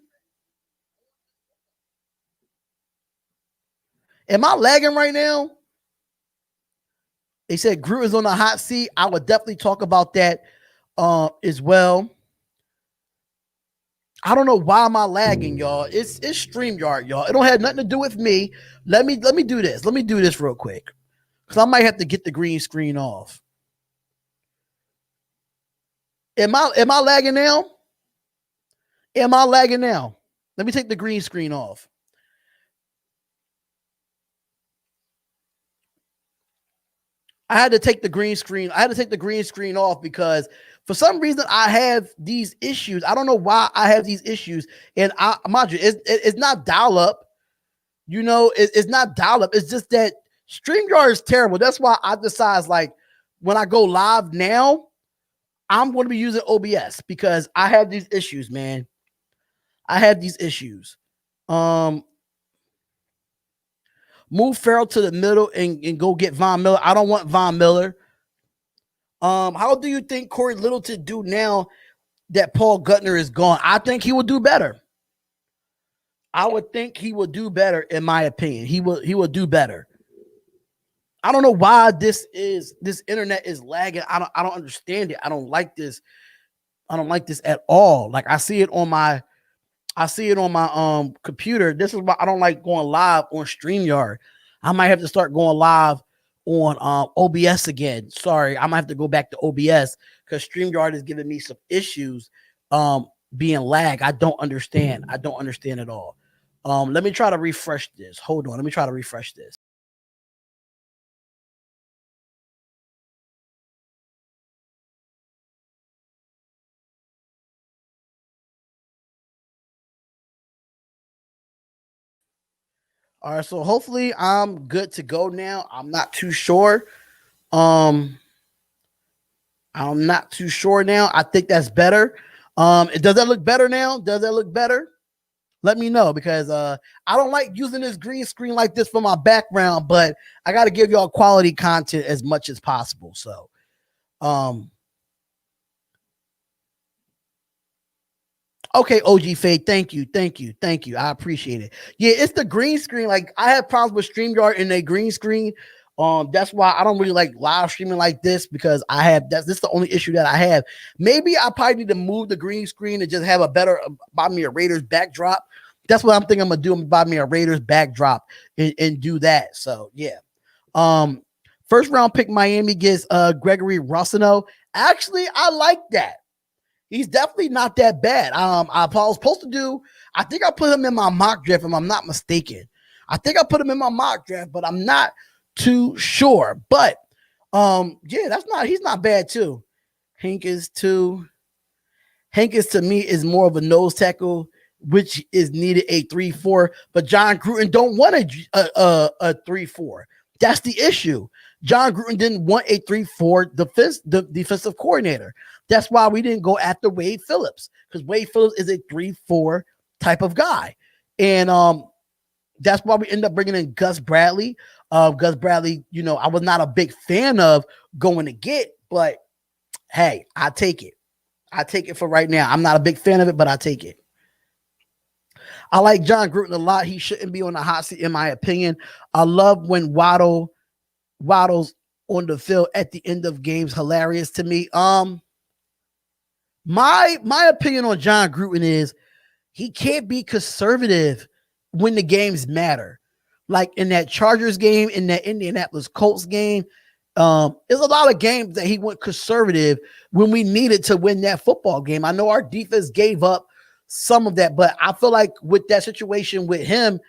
Am I lagging right now? They said Gruden's on the hot seat. I would definitely talk about that as well. I don't know why am I lagging, y'all. It's StreamYard, y'all. It don't have nothing to do with me. Let me do this. Let me do this real quick. Because I might have to get the green screen off. Am I lagging now? Am I lagging now? Let me take the green screen off. I had to take the green screen. I had to take the green screen off because for some reason I have these issues. I don't know why I have these issues. And mind you, it's not dial up. It's not dial up. It's just that StreamYard is terrible. That's why I decide, like, when I go live now, I'm going to be using OBS because I have these issues, man. I have these issues. Move Farrell to the middle and go get Von Miller. I don't want Von Miller. How do you think Corey Littleton do now that Paul Gutner is gone? I think he will do better. I would think he will do better, in my opinion. He will do better. I don't know why this internet is lagging. I don't understand it. I don't like this. I don't like this at all. Like I see it on my computer. This is why I don't like going live on StreamYard. I might have to start going live on OBS again. Sorry, I might have to go back to OBS because StreamYard is giving me some issues being lag. I don't understand. I don't understand at all. Let me try to refresh this. Hold on. Let me try to refresh this. All right, so hopefully I'm good to go now. I'm not too sure. I'm not too sure now. I think that's better. Does that look better now? Does that look better? Let me know because I don't like using this green screen like this for my background, but I got to give y'all quality content as much as possible. So, okay, OG Fade, thank you. I appreciate it. Yeah, it's the green screen. Like I have problems with StreamYard and a green screen. That's why I don't really like live streaming like this because this is the only issue that I have. Maybe I probably need to move the green screen and just have a better buy me a Raiders backdrop. That's what I'm thinking I'm gonna do. I'm gonna buy me a Raiders backdrop and do that. So yeah. First round pick Miami gets Gregory Rossino. Actually, I like that. He's definitely not that bad. I was supposed to do. I think I put him in my mock draft, if I'm not mistaken. I think I put him in my mock draft, but I'm not too sure. But yeah, he's not bad too. Hankins to me is more of a nose tackle, which is needed a 3-4. But John Gruden don't want a 3-4. That's the issue. John Gruden didn't want a 3-4 defensive coordinator. That's why we didn't go after Wade Phillips, because Wade Phillips is a 3-4 type of guy. And that's why we end up bringing in Gus Bradley. Gus Bradley, I was not a big fan of going to get, but hey, I take it. I take it for right now. I'm not a big fan of it, but I take it. I like John Gruden a lot. He shouldn't be on the hot seat, in my opinion. I love when Waddle's on the field at the end of games. Hilarious to me. My opinion on John Gruden is he can't be conservative when the games matter. Like in that Chargers game, in that Indianapolis Colts game, there's a lot of games that he went conservative when we needed to win that football game. I know our defense gave up some of that, but I feel like with that situation with him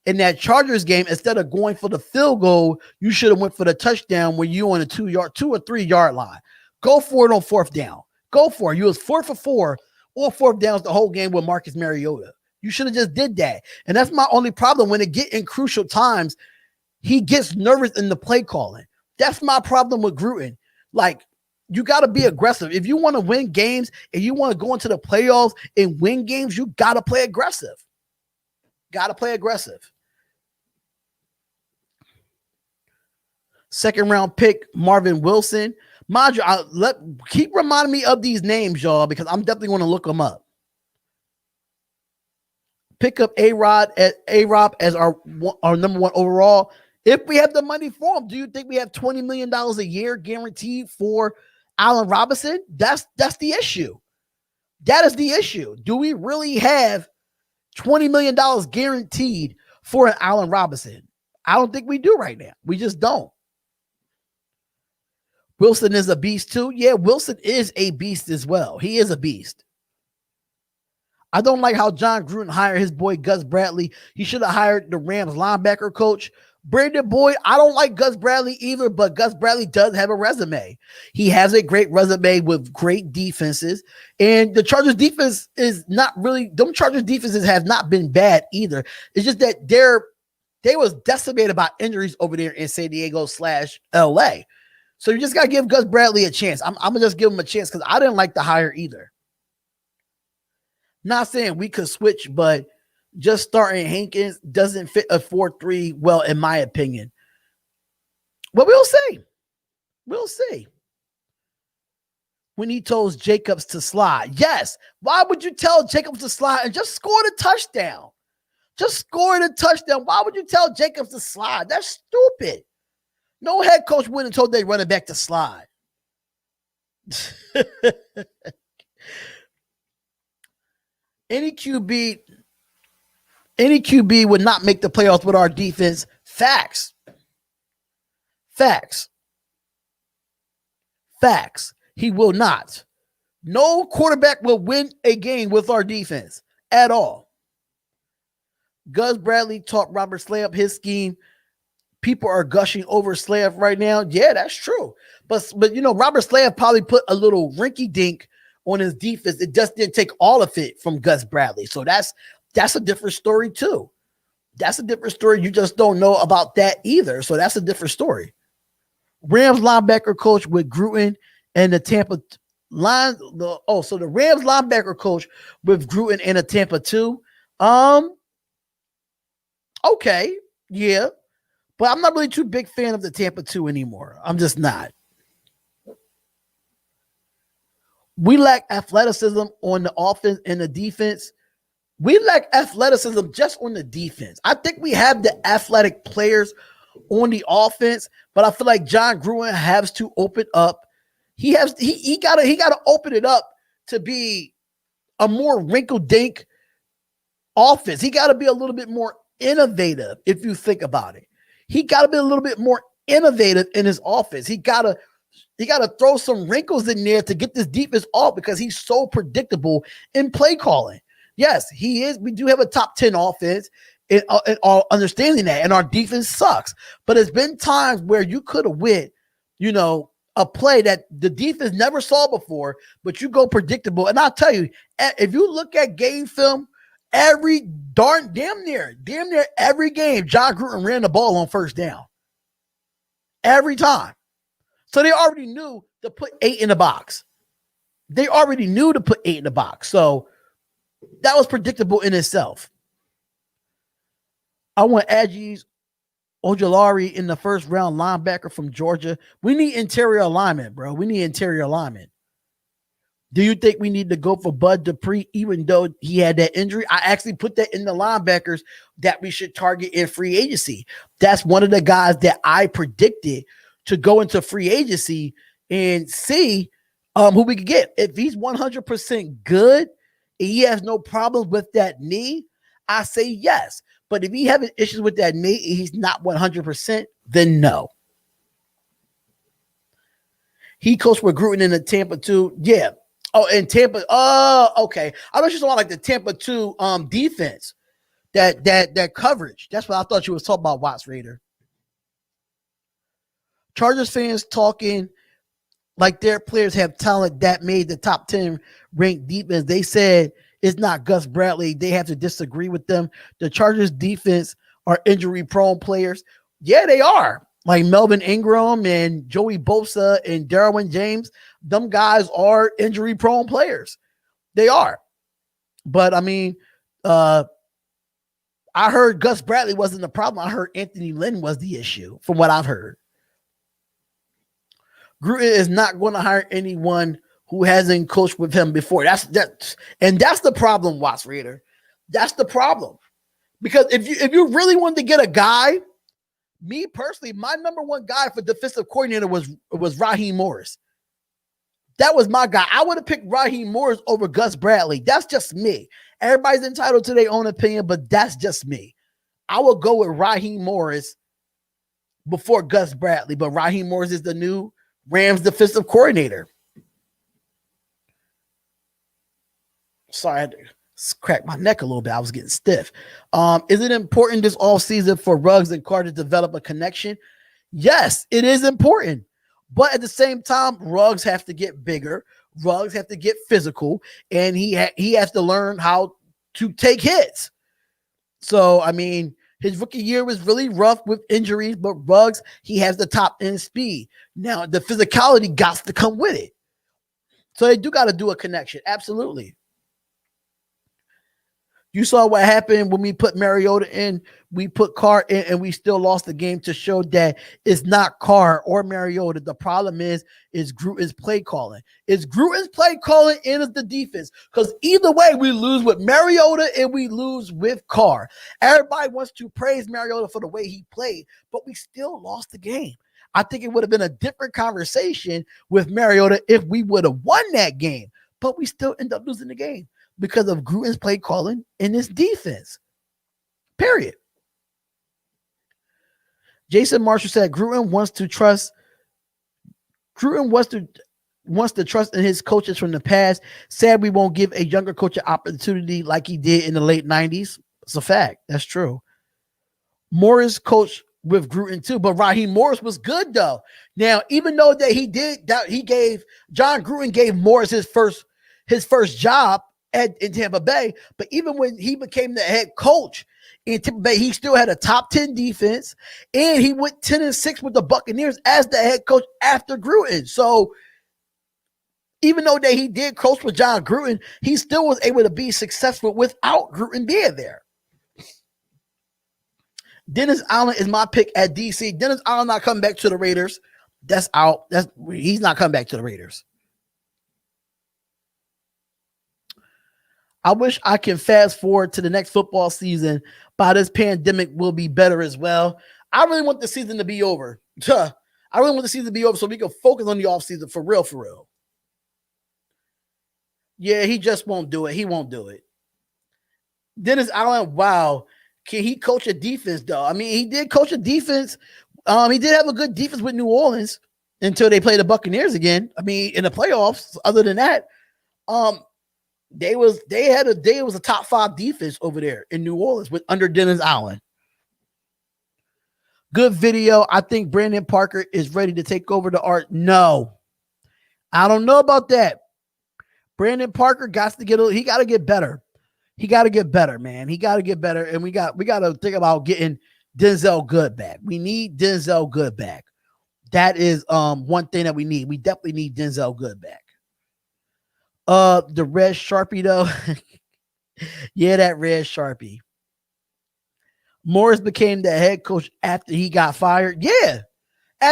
in that Chargers game, instead of going for the field goal, you should have went for the touchdown when you on a 2 or 3 yard line. Go for it on fourth down. Go for it. You was 4 for 4 or fourth downs the whole game with Marcus Mariota. You should have just did that. And that's my only problem. When it get in crucial times, he gets nervous in the play calling. That's my problem with Gruden. Like, you got to be aggressive. If you want to win games and you want to go into the playoffs and win games, you got to play aggressive. Got to play aggressive. Second round pick, Marvin Wilson. Mind you, keep reminding me of these names, y'all, because I'm definitely going to look them up. Pick up A-Rob as our number one overall. If we have the money for him, do you think we have $20 million a year guaranteed for Allen Robinson? That's the issue. That is the issue. Do we really have $20 million guaranteed for an Allen Robinson? I don't think we do right now. We just don't. Wilson is a beast too. Yeah, Wilson is a beast as well. He is a beast. I don't like how John Gruden hired his boy Gus Bradley. He should have hired the Rams linebacker coach. Brandon Boyd, I don't like Gus Bradley either, but Gus Bradley does have a resume. He has a great resume with great defenses. And the Chargers defense is not really, them Chargers defenses have not been bad either. It's just that they was decimated by injuries over there in San Diego / LA. So you just got to give Gus Bradley a chance. I'm going to just give him a chance because I didn't like the hire either. Not saying we could switch, but just starting Hankins doesn't fit a 4-3 well, in my opinion. But we'll see. We'll see. When he told Jacobs to slide. Yes. Why would you tell Jacobs to slide and just score the touchdown? Just scoring a touchdown. Why would you tell Jacobs to slide? That's stupid. No head coach wouldn't have told they running back to slide. Any QB would not make the playoffs with our defense. Facts. He will not. No quarterback will win a game with our defense at all. Gus Bradley taught Robert Slay his scheme. People are gushing over Slay right now. Yeah, that's true. But Robert Slay probably put a little rinky dink on his defense. It just didn't take all of it from Gus Bradley. So that's a different story too. That's a different story. You just don't know about that either. So that's a different story. Rams linebacker coach with Gruden and the Tampa line. So the Rams linebacker coach with Gruden and the Tampa 2. Okay, yeah. But I'm not really too big fan of the Tampa 2 anymore. I'm just not. We lack athleticism on the offense and the defense. We lack athleticism just on the defense. I think we have the athletic players on the offense, but I feel like John Gruden has to open up. He gotta open it up to be a more wrinkle-dink offense. He gotta be a little bit more innovative if you think about it. He gotta be a little bit more innovative in his offense. He gotta throw some wrinkles in there to get this defense off because he's so predictable in play calling. Yes, he is. We do have a top 10 offense in all understanding that, and our defense sucks. But there's been times where you could have went, a play that the defense never saw before, but you go predictable. And I'll tell you, if you look at game film, damn near every game, John Gruden ran the ball on first down. Every time. So they already knew to put 8 in the box. So that was predictable in itself. I want Ajiz Ojolari in the first round, linebacker from Georgia. We need interior alignment, bro. We need interior alignment. Do you think we need to go for Bud Dupree even though he had that injury? I actually put that in the linebackers that we should target in free agency. That's one of the guys that I predicted to go into free agency and see who we could get. If he's 100% good and he has no problems with that knee, I say yes. But if he having issues with that knee and he's not 100%, then no. He coached with Gruden in the Tampa 2. Yeah. Oh, and Tampa. Oh, okay. I thought you saw like the Tampa 2 defense. That coverage. That's what I thought you was talking about, Watts Raider. Chargers fans talking like their players have talent that made the top 10 ranked defense. They said it's not Gus Bradley. They have to disagree with them. The Chargers defense are injury-prone players. Yeah, they are. Like Melvin Ingram and Joey Bosa and Derwin James. Them guys are injury-prone players. They are. But, I mean, I heard Gus Bradley wasn't the problem. I heard Anthony Lynn was the issue from what I've heard. Gruden is not going to hire anyone who hasn't coached with him before. That's the problem, Watts Raider. That's the problem. Because if you really wanted to get a guy, me personally, my number one guy for defensive coordinator was Raheem Morris. That was my guy. I would have picked Raheem Morris over Gus Bradley. That's just me. Everybody's entitled to their own opinion, but that's just me. I will go with Raheem Morris before Gus Bradley, but Raheem Morris is the new Rams defensive coordinator. Sorry, I had to crack my neck a little bit. I was getting stiff. Is it important this offseason for Ruggs and Carter to develop a connection? Yes, it is important. But at the same time, Ruggs have to get bigger. Ruggs have to get physical. And he has to learn how to take hits. So, I mean, his rookie year was really rough with injuries, but Ruggs, he has the top end speed. Now, the physicality got to come with it. So they do got to do a connection. Absolutely. You saw what happened when we put Mariota in, we put Carr in, and we still lost the game to show that it's not Carr or Mariota. The problem is Gruden's play calling. It's Gruden's play calling and it's the defense. Because either way, we lose with Mariota and we lose with Carr. Everybody wants to praise Mariota for the way he played, but we still lost the game. I think it would have been a different conversation with Mariota if we would have won that game, but we still end up losing the game because of Gruden's play calling and his defense. Period. Jason Marshall said Gruden wants to trust in his coaches from the past. Sad we won't give a younger coach an opportunity like he did in the late 90s. It's a fact. That's true. Morris coached with Gruden too, but Raheem Morris was good though. Now, even though that John Gruden gave Morris his first job in Tampa Bay, but even when he became the head coach in Tampa Bay, he still had a top 10 defense, and he went 10-6 with the Buccaneers as the head coach after Gruden. So even though that he did coach with John Gruden, he still was able to be successful without Gruden being there. Dennis Allen is my pick at DC. Dennis Allen not coming back to the Raiders. That's out. He's not coming back to the Raiders. I wish I can fast forward to the next football season, but this pandemic will be better as well. I really want the season to be over. I really want the season to be over so we can focus on the offseason for real, for real. Yeah, he just won't do it. He won't do it. Dennis Allen, wow. Can he coach a defense, though? I mean, he did coach a defense. He did have a good defense with New Orleans until they played the Buccaneers again. I mean, in the playoffs, other than that, it was a top 5 defense over there in New Orleans under Dennis Allen. Good video. I think Brandon Parker is ready to take over the art. No, I don't know about that. Brandon Parker got to get better. He got to get better, man. He got to get better. And we got to think about getting Denzel Good back. We need Denzel Good back. That is one thing that we need. We definitely need Denzel Good back. The red Sharpie though. Yeah, that red Sharpie. Morris became the head coach after he got fired. Yeah.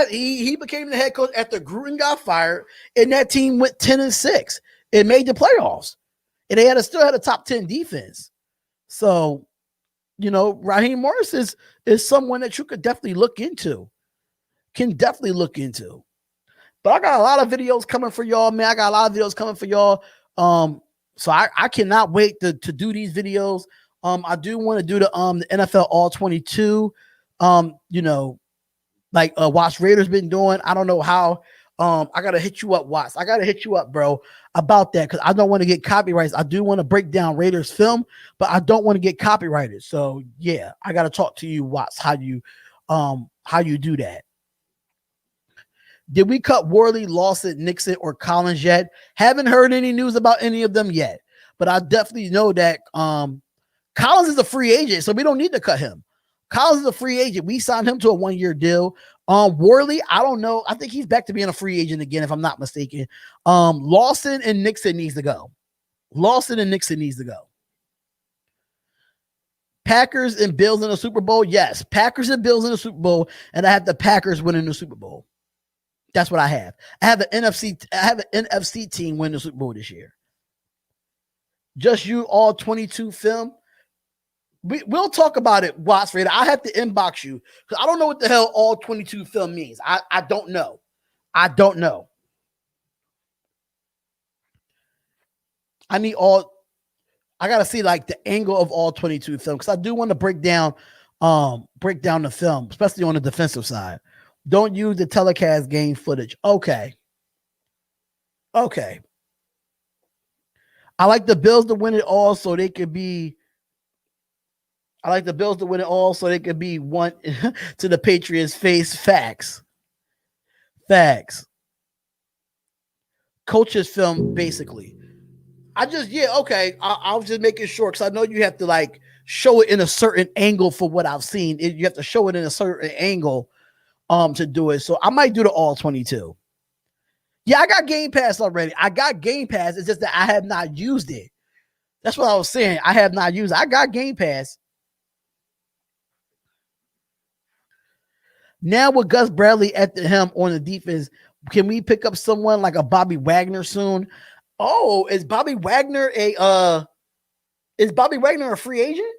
He became the head coach after Gruden got fired, and that team went 10-6. It made the playoffs. And they still had a top 10 defense. So, Raheem Morris is someone that you could definitely look into. But I got a lot of videos coming for y'all, man. So I cannot wait to do these videos. I do want to do the NFL All 22. Like Watch Raiders been doing. I don't know how. I gotta hit you up, Watts. I gotta hit you up, bro, about that because I don't want to get copyrights. I do want to break down Raiders film, but I don't want to get copyrighted. So yeah, I gotta talk to you, Watts. How you do that? Did we cut Worley, Lawson, Nixon, or Collins yet? Haven't heard any news about any of them yet, but I definitely know that Collins is a free agent, so we don't need to cut him. Collins is a free agent. We signed him to a 1-year deal. Worley, I don't know. I think he's back to being a free agent again, if I'm not mistaken. Lawson and Nixon needs to go. Packers and Bills in the Super Bowl? Yes. Packers and Bills in the Super Bowl, and I have the Packers winning the Super Bowl. That's what I have. I have an NFC team win the Super Bowl this year. Just you all 22 film. We'll talk about it, Watts Raider. I have to inbox you because I don't know what the hell all 22 film means. I don't know. I gotta see like the angle of all 22 film because I do want to break down the film, especially on the defensive side. Don't use the telecast game footage. Okay. I like the Bills to win it all so they could be one to the Patriots' face. Facts. Coach's film, basically. I was just making sure because I know you have to like show it in a certain angle for what I've seen. You have to show it in a certain angle to do it. So I might do the all 22. Yeah, I got Game Pass already. It's just that I have not used it. That's what I was saying. I have not used it. I got Game Pass. Now with Gus Bradley at the helm on the defense, can we pick up someone like a Bobby Wagner soon? Oh, is Bobby Wagner a free agent?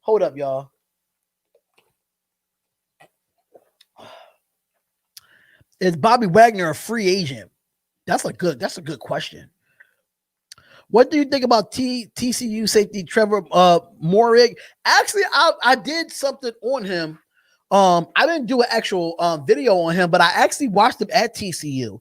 Hold up, y'all. Is Bobby Wagner a free agent? That's a good question. What do you think about TCU safety Trevor Morig? Actually, I did something on him. I didn't do an actual video on him, but I actually watched him at TCU.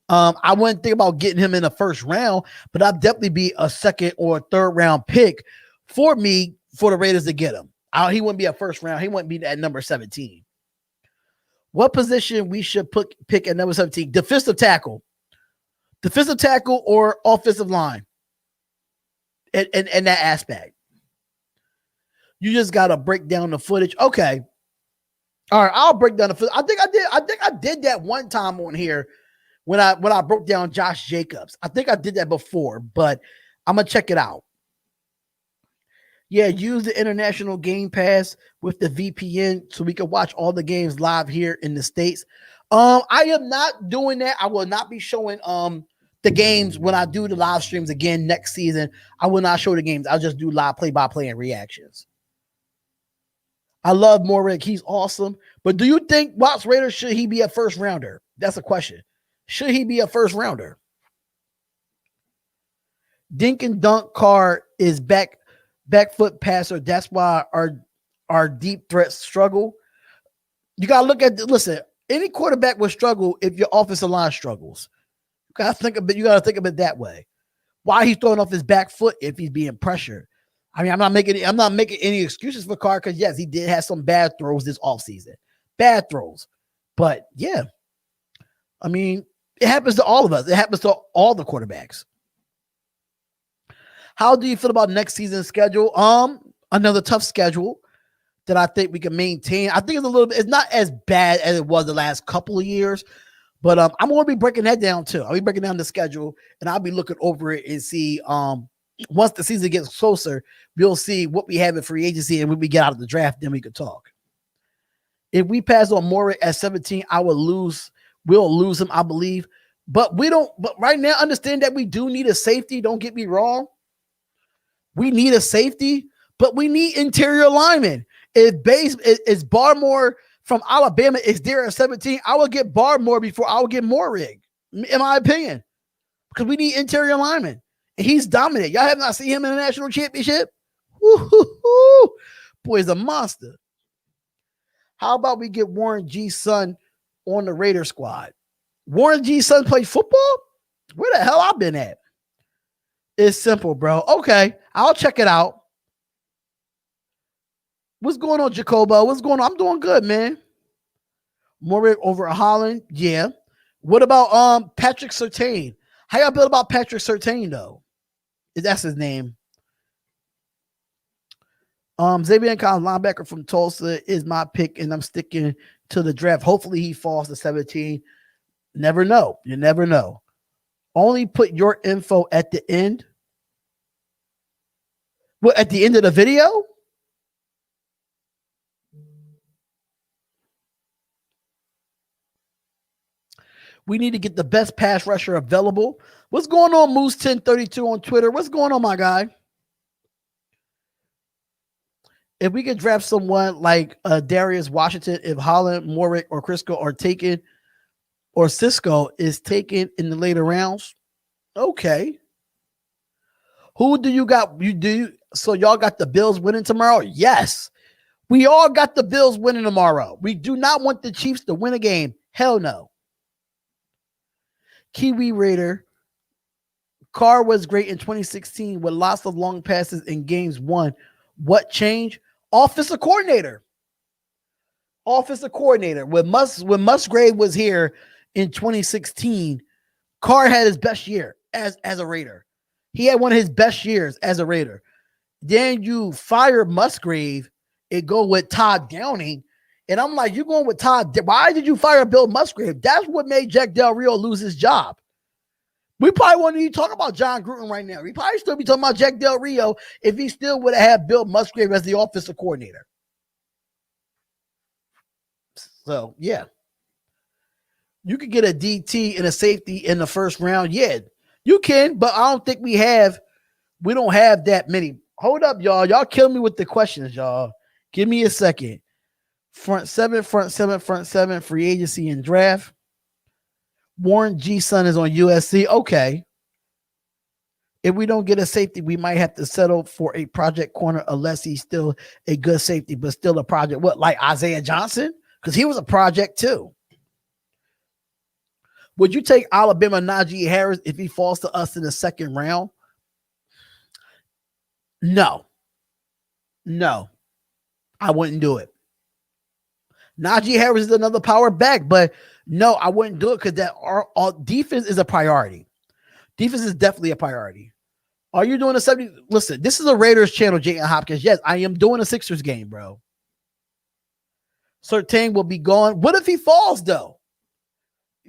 I wouldn't think about getting him in the first round, but I'd definitely be a second or third round pick for me for the Raiders to get him. He wouldn't be a first round. He wouldn't be at number 17. What position we should pick at number 17? Defensive tackle or offensive line. In that aspect, you just got to break down the footage. Okay. All right. I'll break down the footage. I think I did that one time on here when I broke down Josh Jacobs. I think I did that before, but I'm going to check it out. Yeah. Use the international Game Pass with the VPN so we can watch all the games live here in the States. I am not doing that. I will not be showing, the games when I do the live streams again next season. I will not show the games. I'll just do live play-by-play and reactions. I love Morik. He's awesome. But do you think Watts Raiders, should he be a first rounder? That's a question. Should he be a first rounder? Dink and dunk Carr is back foot passer. That's why our deep threats struggle. You got to look at listen, any quarterback will struggle if your offensive line struggles. You got to think of it that way. Why he's throwing off his back foot if he's being pressured? I mean, I'm not making any excuses for Carr because yes, he did have some bad throws this offseason. Bad throws. But yeah. I mean, it happens to all of us. It happens to all the quarterbacks. How do you feel about next season's schedule? Another tough schedule that I think we can maintain. I think it's not as bad as it was the last couple of years. But I'm going to be breaking that down too. I'll be breaking down the schedule and I'll be looking over it and see once the season gets closer, we'll see what we have in free agency, and when we get out of the draft, then we could talk. If we pass on Morik at 17, we'll lose him, I believe. But right now, understand that we do need a safety. Don't get me wrong. We need a safety, but we need interior linemen. Is Barmore from Alabama is there at 17? I will get Barmore before I will get Morig, in my opinion, because we need interior linemen. And he's dominant. Y'all have not seen him in a national championship? Woo-hoo-hoo. Boy, he's a monster. How about we get Warren G's son on the Raider squad? Warren G's son played football? Where the hell I been at? It's simple, bro. Okay, I'll check it out. What's going on, Jacobo? What's going on? I'm doing good, man. Morik over at Holland. Yeah. What about Patrick Surtain? How y'all feel about Patrick Surtain, though? That's his name. Xavier Collins, linebacker from Tulsa, is my pick, and I'm sticking to the draft. Hopefully he falls to 17. Never know. You never know. Only put your info at the end. What, at the end of the video? We need to get the best pass rusher available. What's going on, Moose 1032 on Twitter? What's going on, my guy? If we could draft someone like Darius Washington, if Holland, Morik, or Crisco are taken, or Cisco is taken in the later rounds, okay. Who do you got? So y'all got the Bills winning tomorrow? Yes. We all got the Bills winning tomorrow. We do not want the Chiefs to win a game. Hell no. Kiwi Raider. Carr was great in 2016 with lots of long passes in games won. What changed? Offensive coordinator. When Musgrave was here in 2016, Carr had his best year as a Raider. He had one of his best years as a Raider. Then you fire Musgrave and go with Todd Downing. And I'm like, you're going with Todd. Why did you fire Bill Musgrave? That's what made Jack Del Rio lose his job. We probably wouldn't even talk about John Gruden right now. We probably still be talking about Jack Del Rio if he still would have had Bill Musgrave as the offensive coordinator. So, yeah. You could get a DT and a safety in the first round. Yeah, you can, but I don't think we don't have that many. Hold up, y'all. Y'all kill me with the questions, y'all. Give me a second. Front seven, free agency and draft. Warren G. Son is on USC. Okay. If we don't get a safety, we might have to settle for a project corner unless he's still a good safety, but still a project. What, like Isaiah Johnson? Because he was a project too. Would you take Alabama Najee Harris if he falls to us in the second round? No, I wouldn't do it. Najee Harris is another power back, but no, I wouldn't do it because that our defense is a priority. Defense is definitely a priority. Are you doing a 70? Listen, this is a Raiders channel, Jayden Hopkins. Yes, I am doing a Sixers game, bro. Surtain will be gone. What if he falls, though?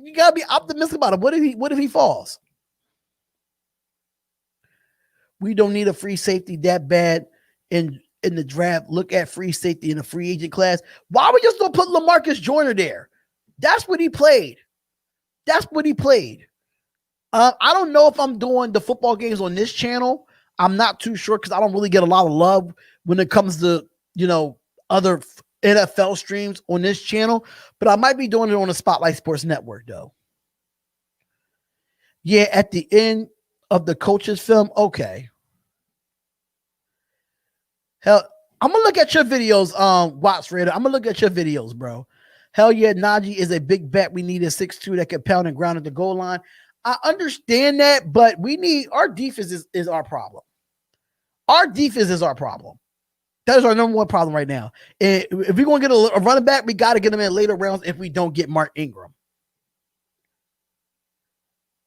You gotta be optimistic about it. What if he falls? We don't need a free safety that bad in the draft. Look at free safety in the free agent class. Why we just don't put LaMarcus Joyner there? That's what he played. I don't know if I'm doing the football games on this channel. I'm not too sure because I don't really get a lot of love when it comes to, other NFL streams on this channel, but I might be doing it on the Spotlight Sports Network, though. Yeah, at the end of the coach's film, okay. Hell, I'm gonna look at your videos, Watts Raider. I'm gonna look at your videos, bro. Hell yeah, Najee is a big bet. We need a 6'2" that can pound and ground at the goal line. I understand that, but our defense is our problem. Our defense is our problem. That is our number one problem right now. If we're going to get a running back, we got to get him in later rounds if we don't get Mark Ingram.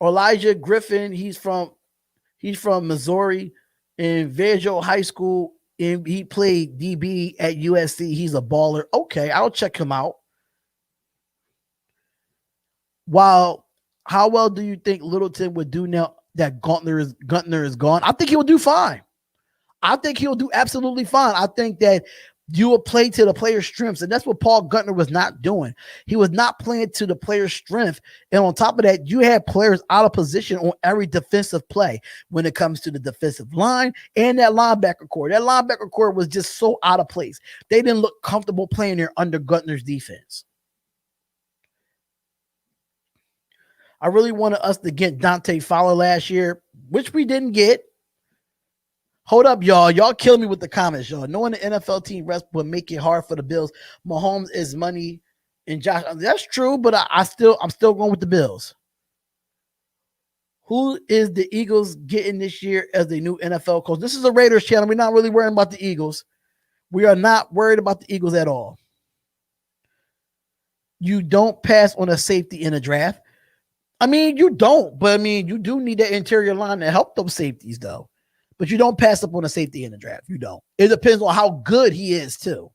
Elijah Griffin, he's from Missouri in Virgil High School, and he played DB at USC. He's a baller. Okay, I'll check him out. Wow. How well do you think Littleton would do now that Guntner is gone? I think he will do fine. I think he'll do absolutely fine. I think that you will play to the player's strengths, and that's what Paul Guntner was not doing. He was not playing to the player's strength, and on top of that, you had players out of position on every defensive play when it comes to the defensive line and that linebacker core. That linebacker core was just so out of place. They didn't look comfortable playing there under Guntner's defense. I really wanted us to get Dante Fowler last year, which we didn't get. Hold up, y'all. Y'all kill me with the comments, y'all. Knowing the NFL team rest would make it hard for the Bills. Mahomes is money and Josh. That's true, but I'm still going with the Bills. Who is the Eagles getting this year as the new NFL coach? This is a Raiders channel. We're not really worrying about the Eagles. We are not worried about the Eagles at all. You don't pass on a safety in a draft. I mean, you don't, but I mean, you do need that interior line to help those safeties, though. But you don't pass up on a safety in the draft. You don't. It depends on how good he is, too.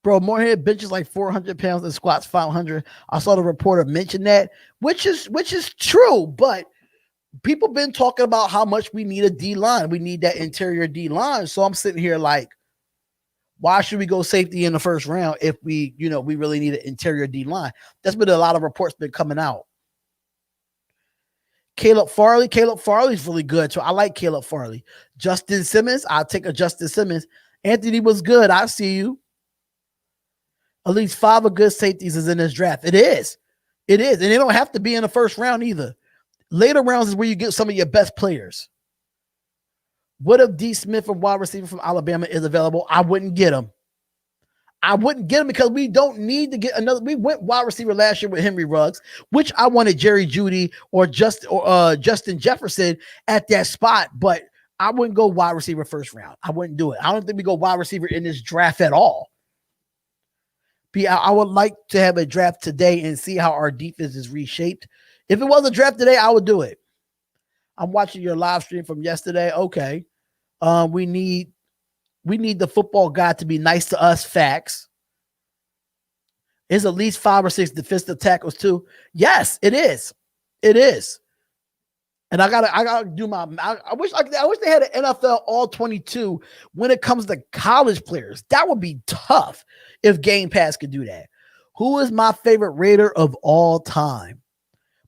Bro, Moorhead benches like 400 pounds and squats 500. I saw the reporter mention that, which is true, but people been talking about how much we need a D-line. We need that interior D-line. So I'm sitting here like, why should we go safety in the first round if we really need an interior D-line? That's been a lot of reports been coming out. Caleb Farley's really good. So I like Caleb Farley. Justin Simmons, I'll take a Justin Simmons. Anthony was good. I see you. At least 5 of good safeties is in this draft. It is. And they don't have to be in the first round either. Later rounds is where you get some of your best players. What if D. Smith, a wide receiver from Alabama, is available? I wouldn't get him. Because we don't need to get another. We went wide receiver last year with Henry Ruggs, which I wanted Jerry Jeudy or Justin Jefferson at that spot, but I wouldn't go wide receiver first round. I wouldn't do it. I don't think we go wide receiver in this draft at all. I would like to have a draft today and see how our defense is reshaped. If it was a draft today, I would do it. I'm watching your live stream from yesterday. Okay. We need the football guy to be nice to us. Facts. Is at least 5 or 6 defensive tackles too. Yes, it is. It is. And I gotta do my. I wish they had an NFL All 22 when it comes to college players. That would be tough if Game Pass could do that. Who is my favorite Raider of all time?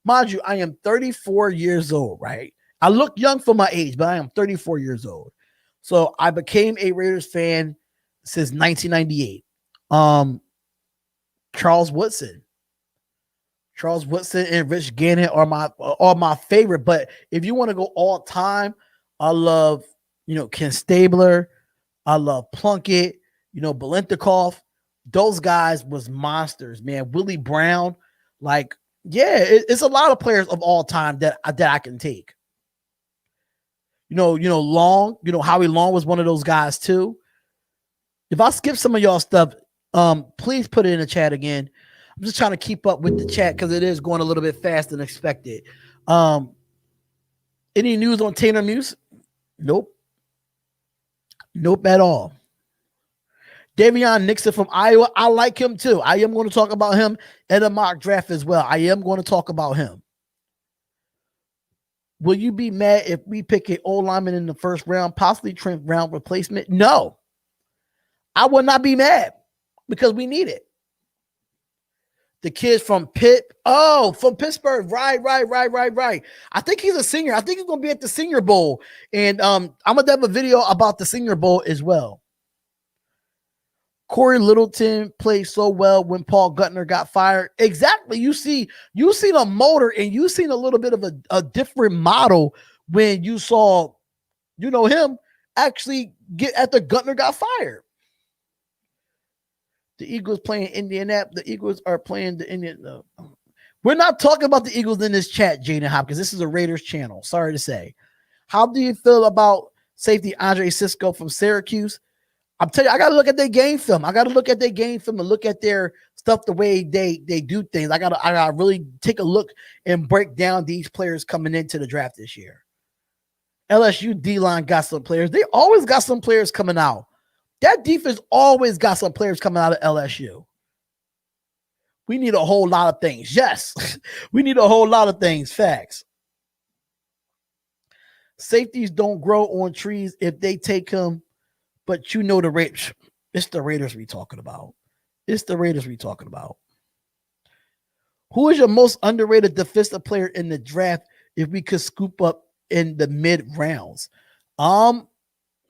Mind you, I am 34 years old, right? I look young for my age, but I am 34 years old. So I became a Raiders fan since 1998. Charles Woodson and Rich Gannon are my favorite. But if you want to go all time, I love, Ken Stabler. I love Plunkett, Bilentikov. Those guys was monsters, man. Willie Brown. Like, yeah, it's a lot of players of all time that I can take. Long, Howie Long was one of those guys too. If I skip some of y'all stuff, please put it in the chat again. I'm just trying to keep up with the chat because it is going a little bit faster than expected. Any news on Tanner Muse? Nope at all. Davion Nixon from Iowa. I like him too. I am going to talk about him in a mock draft as well. I am going to talk about him. Will you be mad if we pick an old lineman in the first round, possibly Trent Brown replacement? No. I will not be mad because we need it. The kids from from Pittsburgh. Right. I think he's a senior. I think he's going to be at the Senior Bowl. And I'm going to have a video about the Senior Bowl as well. Corey Littleton played so well when Paul Guttner got fired. Exactly. You see the motor and you seen a little bit of a different model when you saw, him actually get after Guttner got fired. The Eagles playing Indianapolis. The Eagles are playing the Indian. We're not talking about the Eagles in this chat, Jaden Hopkins. This is a Raiders channel. Sorry to say. How do you feel about safety Andre Cisco from Syracuse? I'm telling you, I got to look at their game film. I got to look at their game film and look at their stuff, the way they do things. I got to really take a look and break down these players coming into the draft this year. LSU D-line got some players. They always got some players coming out. That defense always got some players coming out of LSU. We need a whole lot of things. Yes, we need a whole lot of things. Facts. Safeties don't grow on trees if they take them, but the Raiders. It's the Raiders we talking about. Who is your most underrated defensive player in the draft if we could scoop up in the mid rounds?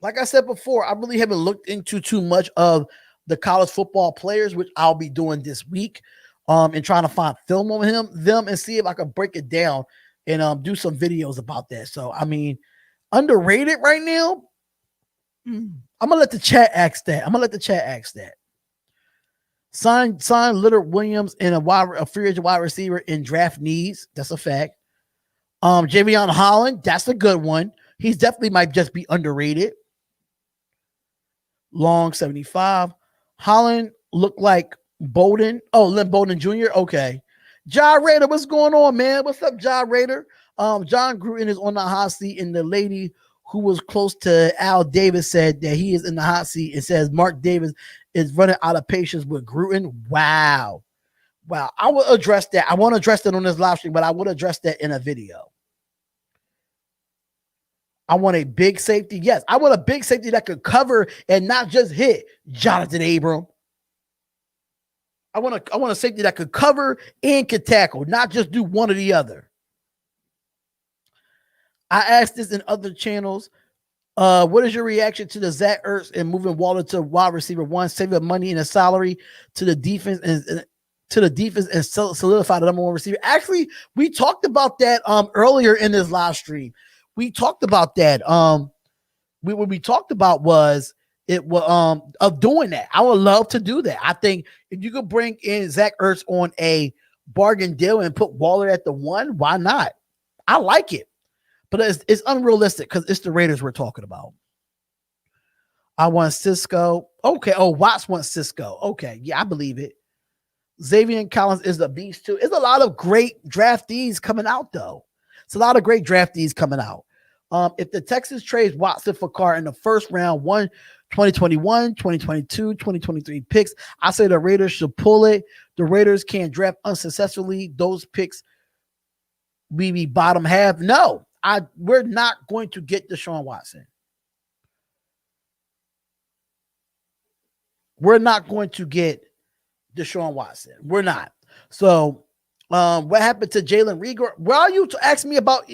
Like I said before, I really haven't looked into too much of the college football players, which I'll be doing this week, and trying to find film on them and see if I can break it down and do some videos about that. So, I mean, underrated right now. I'm gonna let the chat ask that. Sign Leonard Williams and a free agent wide receiver in draft needs. That's a fact. Javion Holland, that's a good one. He's definitely might just be underrated. Long 75. Holland looked like Bowden. Oh, Lynn Bowden Jr. Okay. John Rader, what's going on, man? What's up, John Rader? John Gruden is on the hot seat, and the lady who was close to Al Davis said that he is in the hot seat. It says Mark Davis is running out of patience with Gruden. Wow. I will address that. I won't address that on this live stream, but I will address that in a video. I want a big safety. Yes, I want a big safety that could cover and not just hit Jonathan Abram. I want a safety that could cover and could tackle, not just do one or the other. I asked this in other channels. What is your reaction to the Zach Ertz and moving Waller to wide receiver one, saving money in a salary to the defense and solidify the number one receiver? Actually, we talked about that earlier in this live stream. We talked about that. What we talked about was of doing that. I would love to do that. I think if you could bring in Zach Ertz on a bargain deal and put Waller at the one, why not? I like it, but it's unrealistic because it's the Raiders we're talking about. I want Cisco. Okay. Oh, Watts wants Cisco. Okay. Yeah, I believe it. Xavier Collins is the beast too. It's a lot of great draftees coming out though. It's a lot of great draftees coming out. If the Texans trades Watson for Carr in the first round, 2021, 2022, 2023 picks, I say the Raiders should pull it. The Raiders can't draft unsuccessfully. Those picks we be bottom half. No, we're not going to get Deshaun Watson. We're not going to get Deshaun Watson. We're not. So, what happened to Jalen Reagor? Well, you ask me about.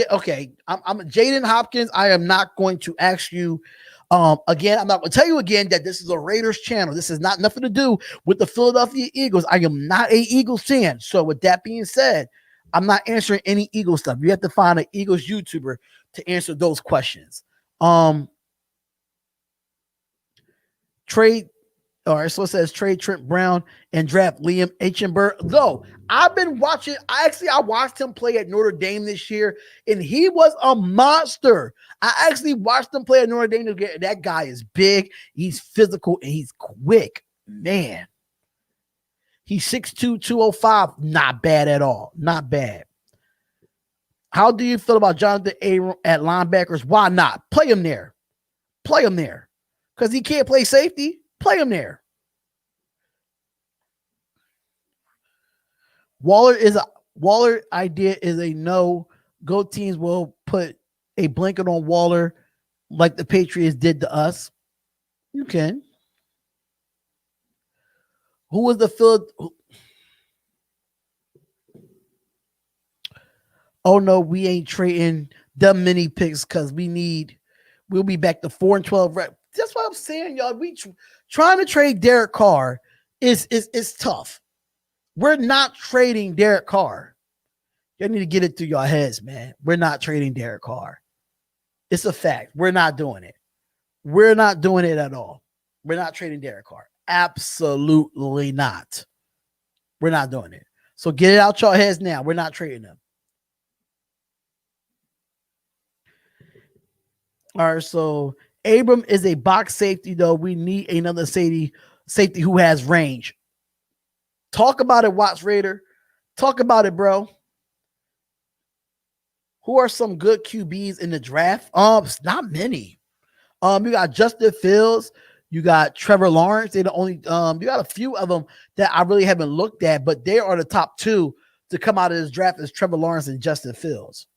Okay, I'm Jaden Hopkins. I am not going to ask you. Again, I'm not going to tell you again that this is a Raiders channel. This is not nothing to do with the Philadelphia Eagles. I am not a Eagles fan. So, with that being said, I'm not answering any Eagles stuff. You have to find an Eagles YouTuber to answer those questions. Trade, all right, so it says trade Trent Brown and draft Liam Eichenberg. Though I've been watching, I watched him play at Notre Dame this year, and he was a monster. I actually watched him play at Notre Dame. That guy is big, he's physical, and he's quick. Man, he's 6'2", 205. Not bad at all. Not bad. How do you feel about Jonathan Abram at linebackers? Why not? Play him there. Play him there. Because he can't play safety, play him there. Waller idea is a no. Go teams will put a blanket on Waller like the Patriots did to us. You can. Who was the Phil? Oh no, we ain't trading them many picks because we'll be back to 4-12. That's what I'm saying, y'all. We trying to trade Derek Carr is tough. We're not trading Derek Carr. Y'all need to get it through your heads, man. We're not trading Derek Carr. It's a fact. We're not doing it. We're not doing it at all. We're not trading Derek Carr. Absolutely not. We're not doing it. So get it out your heads now. We're not trading them. All right, so Abram is a box safety, though. We need another safety who has range. Talk about it, Watts Raider. Talk about it, bro. Who are some good QBs in the draft? Not many. You got Justin Fields. You got Trevor Lawrence. They're the only. You got a few of them that I really haven't looked at, but they are the top two to come out of this draft is Trevor Lawrence and Justin Fields,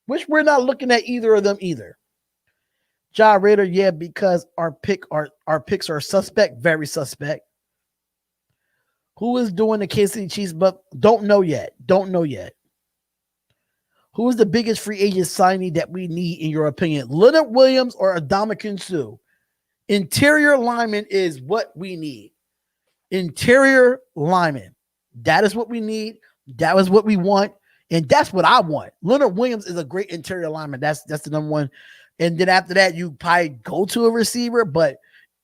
which we're not looking at either of them either. Ja Raider, yeah, because our picks are suspect, very suspect. Who is doing the Kansas City Chiefs? But don't know yet. Who is the biggest free agent signing that we need, in your opinion? Leonard Williams or Ndamukong Suh? Interior lineman is what we need. Interior lineman. That is what we need. That is what we want. And that's what I want. Leonard Williams is a great interior lineman. That's the number one. And then after that, you probably go to a receiver. But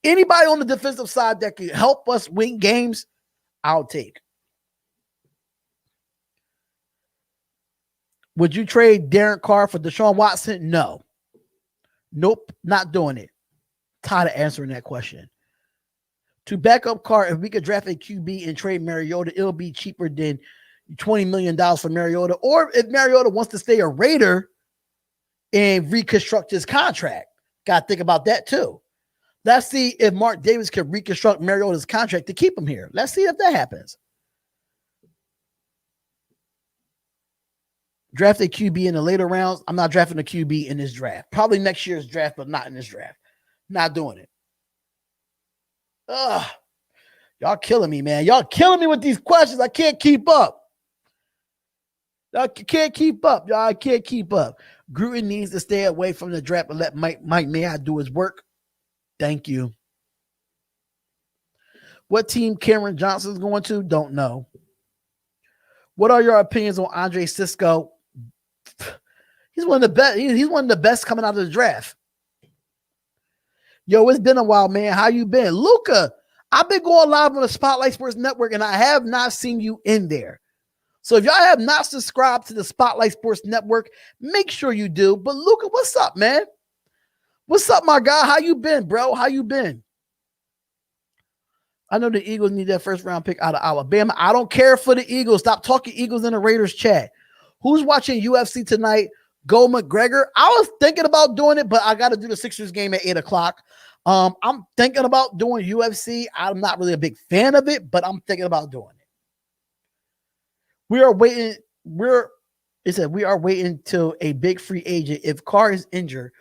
anybody on the defensive side that can help us win games, I'll take. Would you trade Derek Carr for Deshaun Watson? No. Nope, not doing it. Tired of answering that question. To back up Carr, if we could draft a QB and trade Mariota, it'll be cheaper than $20 million for Mariota. Or if Mariota wants to stay a Raider and reconstruct his contract. Got to think about that too. Let's see if Mark Davis can reconstruct Mariota's contract to keep him here. Let's see if that happens. Draft a QB in the later rounds. I'm not drafting a QB in this draft. Probably next year's draft, but not in this draft. Not doing it. Ugh. Y'all killing me, man. Y'all killing me with these questions. I can't keep up. Y'all can't keep up. Y'all can't keep up. Gruden needs to stay away from the draft and let Mike Mayock do his work. Thank you. What team Cameron Johnson is going to? Don't know. What are your opinions on Andre Cisco? He's one of the best. He's one of the best coming out of the draft. Yo, it's been a while, man. How you been? Luca, I've been going live on the Spotlight Sports Network, and I have not seen you in there. So if y'all have not subscribed to the Spotlight Sports Network, make sure you do. But Luca, what's up, man? What's up, my guy? How you been, bro? How you been? I know the Eagles need that first round pick out of Alabama. I don't care for the Eagles. Stop talking Eagles in the Raiders chat. Who's watching UFC tonight? Go McGregor. I was thinking about doing it, but I got to do the Sixers game at 8 o'clock. I'm thinking about doing UFC. I'm not really a big fan of it, but I'm thinking about doing it. We are waiting. It said we are waiting till a big free agent if Carr is injured,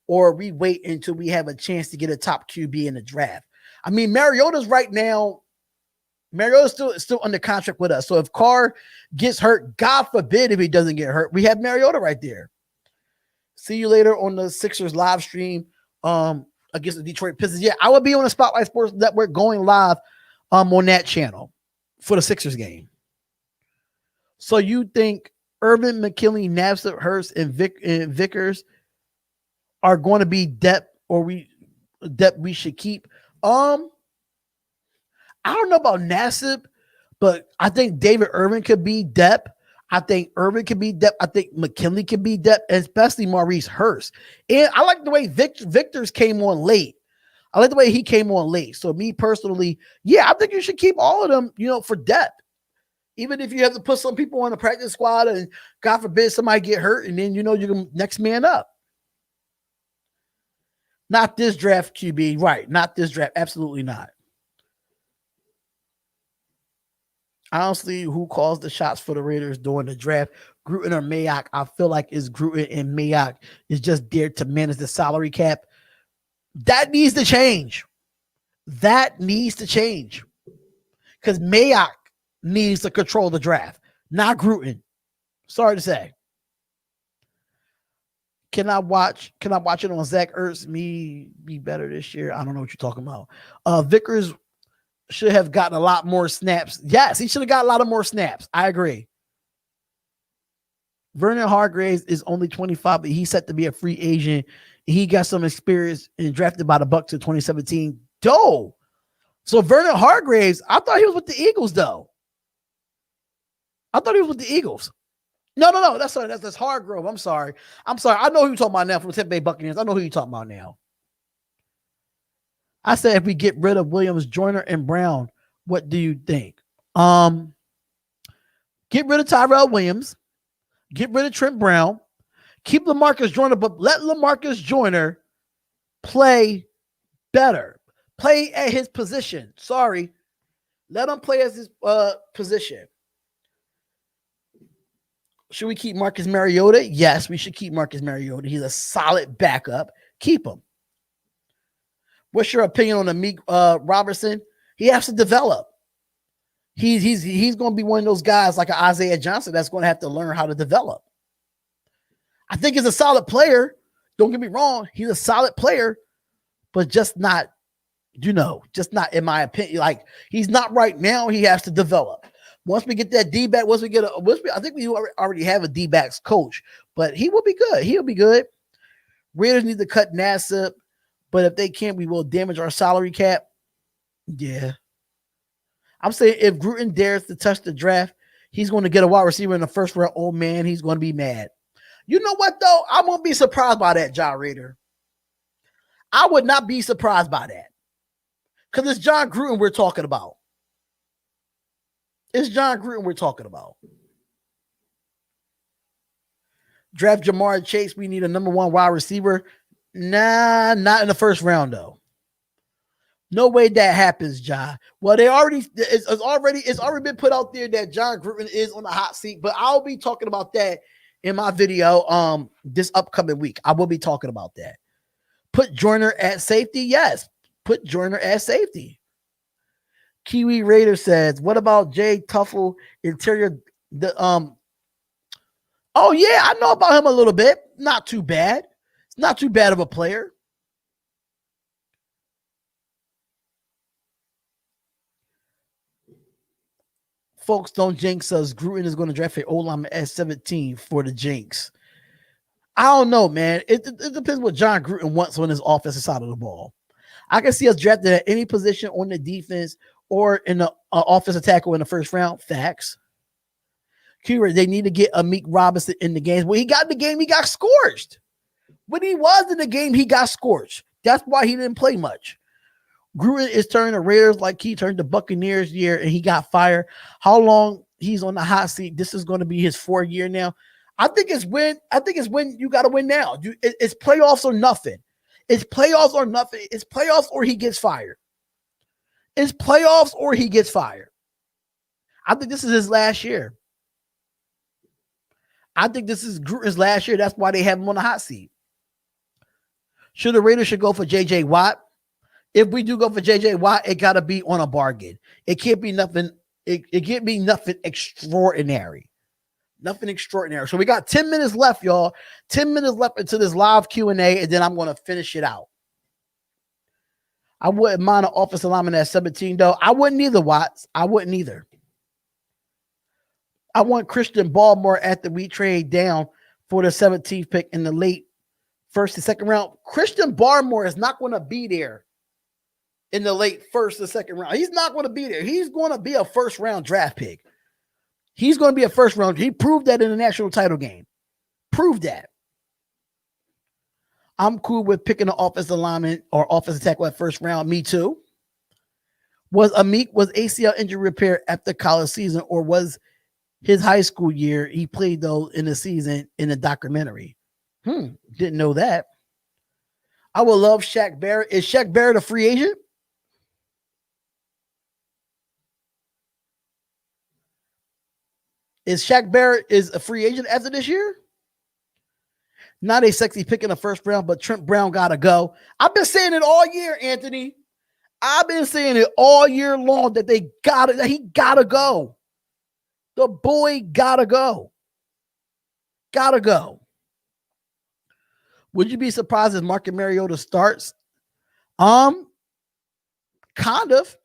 or we wait until we have a chance to get a top QB in the draft. I mean, Mariota's right now. Mariota's still under contract with us. So if Carr gets hurt, God forbid if he doesn't get hurt, we have Mariota right there. See you later on the Sixers live stream against the Detroit Pistons. Yeah, I will be on the Spotlight Sports Network going live on that channel for the Sixers game. So you think Irvin, McKinley, Nassib, Hurst, and Vickers are going to be depth we should keep? I don't know about Nassib, but I think David Irvin could be depth. I think Irvin could be depth. I think McKinley could be depth, especially Maurice Hurst. And I like the way Victor's came on late. I like the way he came on late. So me personally, yeah, I think you should keep all of them, for depth. Even if you have to put some people on the practice squad and God forbid somebody get hurt, and then you're the next man up. Not this draft, QB. Right. Not this draft. Absolutely not. Honestly, who calls the shots for the Raiders during the draft? Gruden or Mayock? I feel like it's Gruden, and Mayock is just there to manage the salary cap. That needs to change. That needs to change. Because Mayock needs to control the draft, not Gruden. Sorry to say. Can I watch it on Zach Ertz? Me be better this year? I don't know what you're talking about. Vickers should have gotten a lot more snaps. Yes, he should have got a lot of more snaps. I agree. Vernon Hargraves is only 25, but he's set to be a free agent. He got some experience and drafted by the Bucs in 2017. So Vernon Hargraves, I thought he was with the Eagles, though. I thought he was with the Eagles. No. That's Hargrove. I'm sorry. I know who you're talking about now from the Tampa Bay Buccaneers. I know who you're talking about now. I said if we get rid of Williams, Joyner, and Brown, what do you think? Get rid of Tyrell Williams. Get rid of Trent Brown. Keep LaMarcus Joyner, but let LaMarcus Joyner play better. Play at his position. Sorry. Let him play at his position. Should we keep Marcus Mariota? Yes, we should keep Marcus Mariota. He's a solid backup. Keep him. What's your opinion on Amik Robertson? He has to develop. He's going to be one of those guys like an Isaiah Johnson that's going to have to learn how to develop. I think he's a solid player. Don't get me wrong. He's a solid player, but just not, just not in my opinion. Like, he's not right now. He has to develop. Once we get that D-back, I think we already have a D-backs coach, but he will be good. He'll be good. Raiders need to cut Nassib, but if they can't, we will damage our salary cap. Yeah. I'm saying if Gruden dares to touch the draft, he's going to get a wide receiver in the first round. Oh, man, he's going to be mad. You know what, though? I won't be surprised by that, John Raider. I would not be surprised by that. Because it's John Gruden we're talking about. It's John Gruden we're talking about. Draft Jamar Chase. We need a number one wide receiver. Nah, not in the first round, though. No way that happens, John. Well, it's already been put out there that John Gruden is on the hot seat, but I'll be talking about that in my video this upcoming week. I will be talking about that. Put Joyner at safety? Yes. Put Joyner at safety. Kiwi Raider says, what about Jay Tuffle interior? Oh yeah, I know about him a little bit. Not too bad. It's not too bad of a player. Folks, don't jinx us. Gruden is going to draft a O-lineman at 17 for the jinx. I don't know, man. It depends what John Gruden wants on his offensive side of the ball. I can see us drafted at any position on the defense or in the offensive tackle in the first round. Facts. Kira, they need to get Amik Robinson in the games. When he got in the game, he got scorched. When he was in the game, he got scorched. That's why he didn't play much. Gruden is turning the Raiders like he turned the Buccaneers year and he got fired. How long he's on the hot seat? This is going to be his 4th year now. I think it's when you got to win now. It's playoffs or nothing. It's playoffs or nothing. It's playoffs or he gets fired. It's playoffs or he gets fired. I think this is his last year. I think this is Gruden's last year. That's why they have him on the hot seat. Should the Raiders should go for J.J. Watt? If we do go for J.J. Watt, it got to be on a bargain. It can't be nothing. It can't be nothing extraordinary. Nothing extraordinary. So we got 10 minutes left, y'all. 10 minutes left into this live Q&A, and then I'm going to finish it out. I wouldn't mind an offensive lineman at 17, though. I wouldn't either, Watts. I wouldn't either. I want Christian Baltimore after we trade down for the 17th pick in the late first and second round. Christian Baltimore is not going to be there in the late first and second round. He's not going to be there. He's going to be a first round draft pick. He's going to be a first round. He proved that in the national title game. Proved that. I'm cool with picking an offensive lineman or offensive tackle at first round. Me too. Was ACL injury repair after college season, or was his high school year he played though in the season in the documentary? Didn't know that. I would love Shaq Barrett. Is Shaq Barrett a free agent? Is Shaq Barrett is a free agent after this year? Not a sexy pick in the first round, but Trent Brown gotta go. I've been saying it all year, Anthony. I've been saying it all year long that he gotta go. The boy gotta go. Gotta go. Would you be surprised if Marcus Mariota starts? Kind of.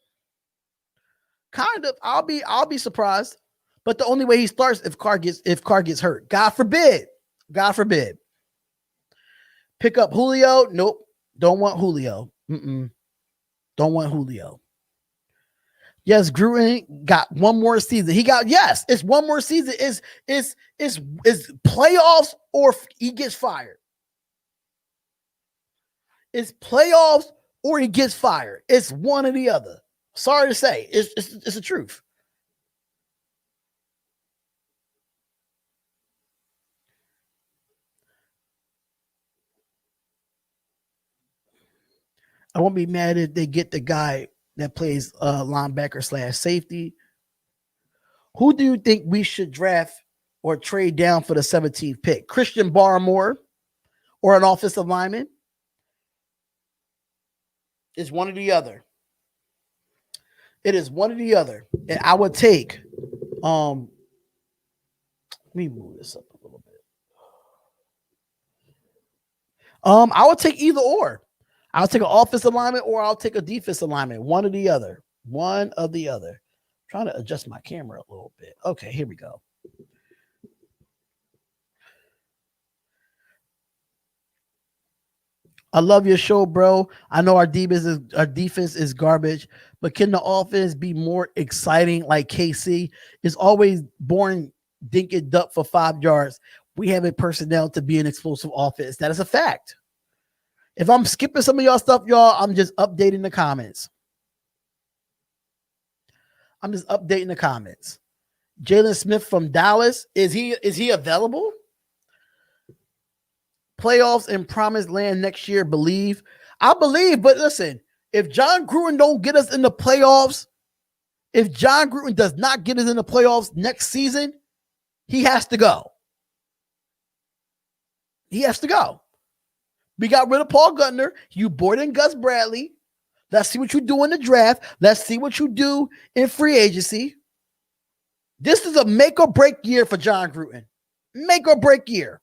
I'll be surprised. But the only way he starts if Carr gets hurt. God forbid. God forbid. Pick up Julio. Nope. Don't want Julio. Don't want Julio. Yes, Gruden got one more season. It's one more season. It's playoffs or he gets fired. It's playoffs or he gets fired. It's one or the other. Sorry to say. It's the truth. I won't be mad if they get the guy that plays linebacker / safety. Who do you think we should draft or trade down for the 17th pick? Christian Barmore or an offensive lineman? It's one or the other. It is one or the other. And I would take, let me move this up a little bit. I would take either or. I'll take an offensive lineman or I'll take a defensive lineman. One or the other. One or the other. I'm trying to adjust my camera a little bit. Okay, here we go. I love your show, bro. I know our defense is garbage, but can the offense be more exciting like KC? It's always boring, dink it duck for 5 yards. We have a personnel to be an explosive offense. That is a fact. If I'm skipping some of y'all stuff, y'all, I'm just updating the comments. Jalen Smith from Dallas. Is he available? Playoffs in promised land next year, believe. I believe, but listen, if John Gruden don't get us in the playoffs, if John Gruden does not get us in the playoffs next season, he has to go. He has to go. We got rid of Paul Guttner. You brought in Gus Bradley. Let's see what you do in the draft. Let's see what you do in free agency. This is a make or break year for John Gruden. Make or break year.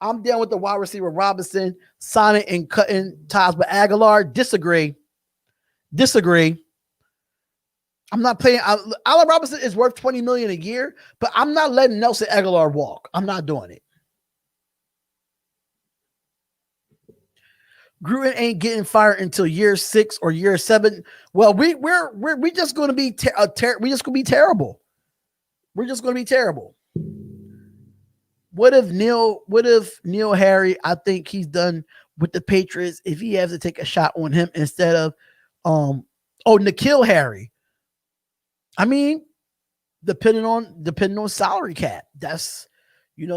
I'm down with the wide receiver Robinson, signing and cutting ties with Aguilar. Disagree. I'm not paying. Allen Robinson is worth $20 million a year, but I'm not letting Nelson Aguilar walk. I'm not doing it. Gruden ain't getting fired until year 6 or year 7. Well, we're just going to be we're just going to be terrible. We're just going to be terrible. What if Neil Harry? I think he's done with the Patriots. If he has to take a shot on him instead of N'Keal Harry. I mean, depending on salary cap. That's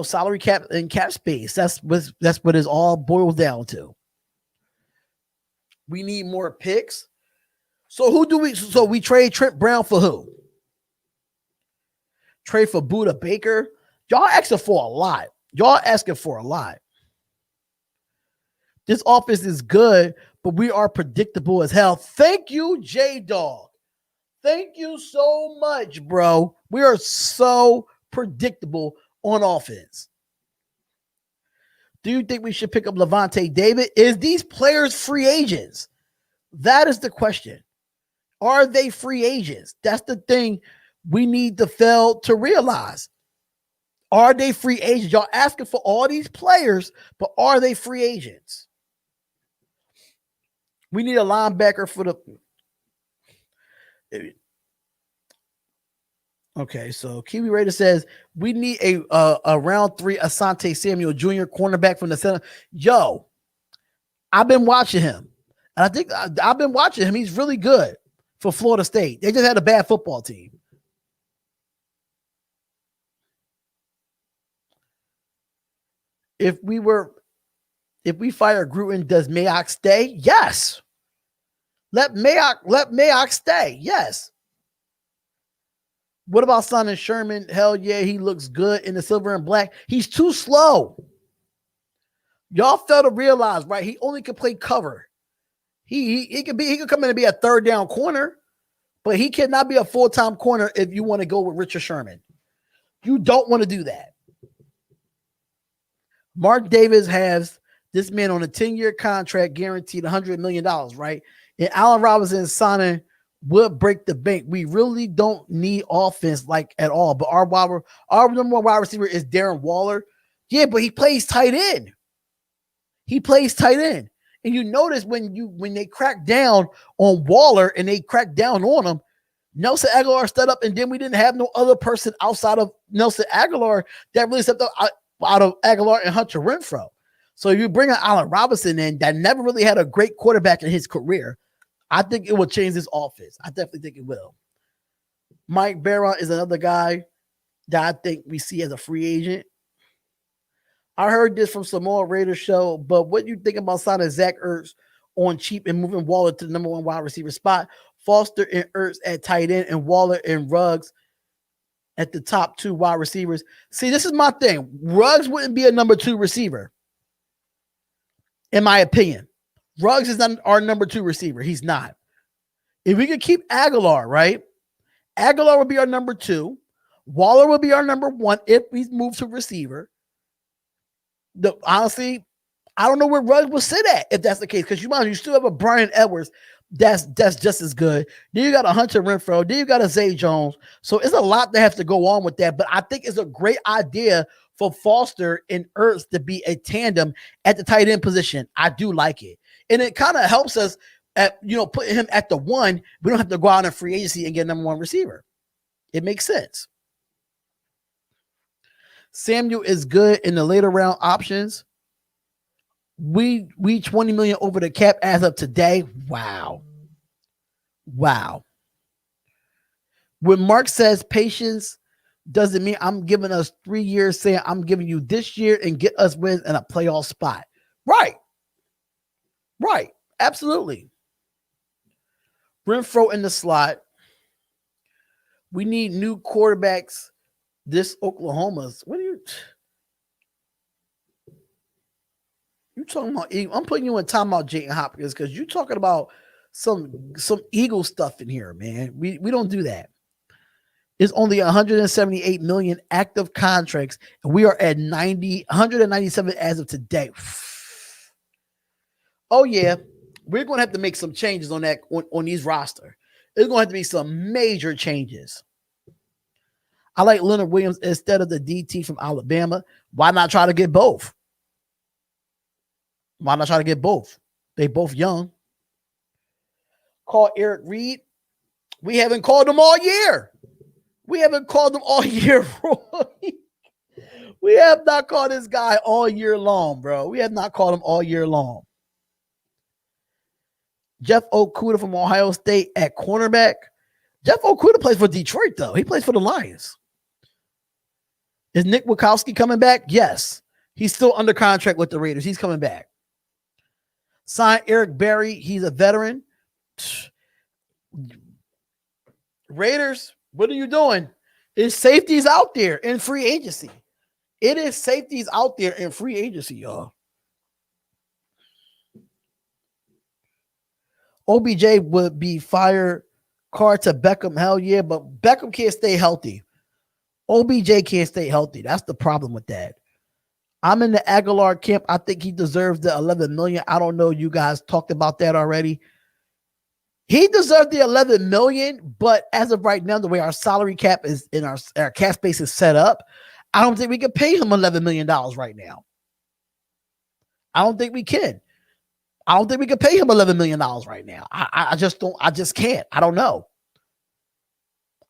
salary cap and cap space. That's what it all boils down to. We need more picks. So we trade Trent Brown for who? Trade for Buda Baker. Y'all asking for a lot. Y'all asking for a lot. This offense is good, but we are predictable as hell. Thank you, J-Dog. Thank you so much, bro. We are so predictable on offense. Do you think we should pick up Levante David? Is these players free agents? That is the question. Are they free agents? That's the thing we need to fail to realize. Are they free agents? Y'all asking for all these players, but are they free agents? We need a linebacker for the. Okay, so Kiwi Raider says we need a round 3 Asante Samuel Jr. cornerback from the center. Yo, I've been watching him, and I think I've been watching him. He's really good for Florida State. They just had a bad football team. If we fire Gruden, does Mayock stay? Yes. Let Mayock stay. Yes. What about Simon Sherman? Hell yeah, he looks good in the silver and black. He's too slow. Y'all fail to realize, right? He only can play cover. He could come in and be a third down corner, but he cannot be a full-time corner if you want to go with Richard Sherman. You don't want to do that. Mark Davis has this man on a 10-year contract guaranteed $100 million, right? And Allen Robinson signing would break the bank. We really don't need offense like at all. But our number one wide receiver is Darren Waller. Yeah, but he plays tight end. And you notice when they crack down on Waller and they crack down on him, Nelson Aguilar stepped up, and then we didn't have no other person outside of Nelson Aguilar that really stepped up out of Aguilar and Hunter Renfrow. So if you bring Allen Robinson in, that never really had a great quarterback in his career, I think it will change this offense. I definitely think it will. Mike Barron is another guy that I think we see as a free agent. I heard this from Samoa Raiders show, but what do you think about signing Zach Ertz on cheap and moving Waller to the number one wide receiver spot? Foster and Ertz at tight end and Waller and Ruggs at the top 2 wide receivers. See, this is my thing. Ruggs wouldn't be a number 2 receiver, in my opinion. Ruggs is not our number 2 receiver. He's not. If we could keep Aguilar, right? Aguilar would be our number 2. Waller would be our number 1 if we move to receiver. Honestly, I don't know where Ruggs will sit at if that's the case, because you still have a Brian Edwards that's just as good. Then you got a Hunter Renfrow. Then you got a Zay Jones. So it's a lot that has to go on with that. But I think it's a great idea for Foster and Ertz to be a tandem at the tight end position. I do like it. And it kind of helps us at, putting him at the 1. We don't have to go out in free agency and get number 1 receiver. It makes sense. Samuel is good in the later round options. We 20 million over the cap as of today. Wow. When Mark says patience doesn't mean I'm giving us 3 years, saying I'm giving you this year and get us wins in a playoff spot. Right. Absolutely. Renfrow in the slot. We need new quarterbacks. This Oklahoma's. What are you talking about? I'm putting you in timeout, Jayden Hopkins, because you're talking about some Eagle stuff in here, man. We don't do that. It's only 178 million active contracts, and we are at 197 as of today. Oh yeah, we're going to have to make some changes on that on these roster. There's going to have to be some major changes. I like Leonard Williams instead of the DT from Alabama. Why not try to get both? They both young. Call Eric Reed. We haven't called them all year. We have not called this guy all year long, bro. We have not called him all year long. Jeff Okudah from Ohio State at cornerback. Jeff Okudah plays for Detroit, though. He plays for the Lions. Is Nick Wachowski coming back? Yes. He's still under contract with the Raiders. He's coming back. Sign Eric Berry. He's a veteran. Raiders, what are you doing? His safety's out there in free agency. It is safeties out there in free agency, y'all. OBJ would be fire card to Beckham. Hell yeah, but Beckham can't stay healthy. OBJ can't stay healthy. That's the problem with that. I'm in the Aguilar camp. I think he deserves the 11 million. I don't know. You guys talked about that already. He deserved the 11 million, but as of right now, the way our salary cap is in our cap space is set up, I don't think we can pay him $11 million right now. I don't think we can. I don't think we can pay him $11 million right now. I just don't. I just can't. I don't know.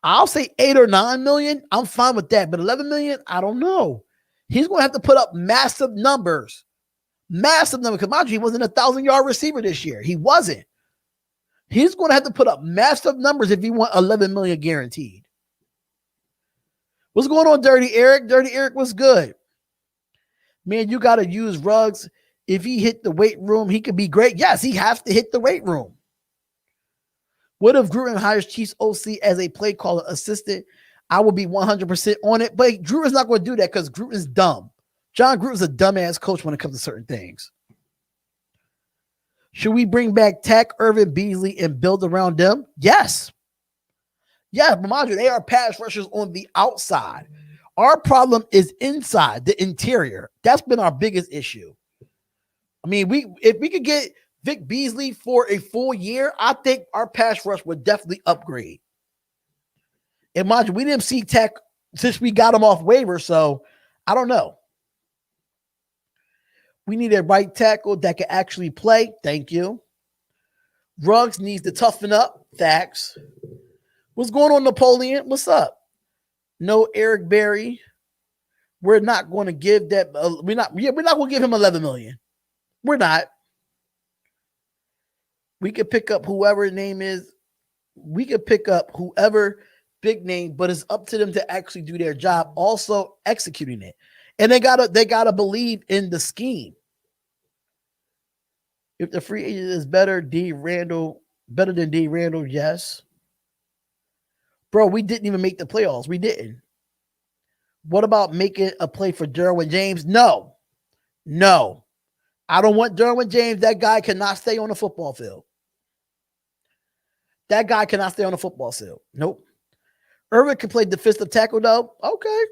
I'll say 8 or 9 million. I'm fine with that. But 11 million, I don't know. He's going to have to put up massive numbers. Massive numbers. Because mind you, he wasn't a 1,000-yard receiver this year. He wasn't. He's going to have to put up massive numbers if he want 11 million guaranteed. What's going on, Dirty Eric? Dirty Eric was good. Man, you got to use Ruggs. If he hit the weight room, he could be great. Yes, he has to hit the weight room. What if Gruden hires Chiefs OC as a play caller assistant? I will be 100% on it. But Gruden's not going to do that because Gruden's dumb. John Gruden's a dumbass coach when it comes to certain things. Should we bring back Tack, Irvin, Beasley, and build around them? Yes. Yeah, but mind you, they are pass rushers on the outside. Our problem is inside, the interior. That's been our biggest issue. I mean, if we could get Vic Beasley for a full year, I think our pass rush would definitely upgrade. And mind you, we didn't see Tech since we got him off waiver, so I don't know. We need a right tackle that can actually play. Thank you. Ruggs needs to toughen up. Facts. What's going on, Napoleon? What's up? No Eric Berry. We're not going to give that. We're not going to give him 11 million. We're not. We could pick up whoever his name is. We could pick up whoever big name, but it's up to them to actually do their job, also executing it. And they gotta believe in the scheme. If the free agent is better than D. Randall, yes. Bro, we didn't even make the playoffs. We didn't. What about making a play for Derwin James? No. I don't want Derwin James. That guy cannot stay on the football field. Nope. Irvin can play defensive tackle, though. Okay.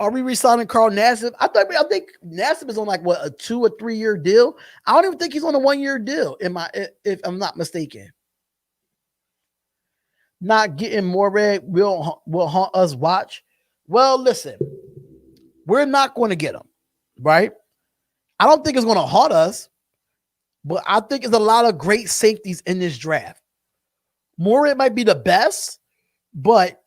Are we re-signing Carl Nassib? I think Nassib is on like a 2 or 3 year deal. I don't even think he's on a 1 year deal. If I'm not mistaken. Not getting more red will haunt us. Watch. Well, listen, we're not going to get him, right? I don't think it's going to haunt us, but I think there's a lot of great safeties in this draft. Moorhead might be the best, but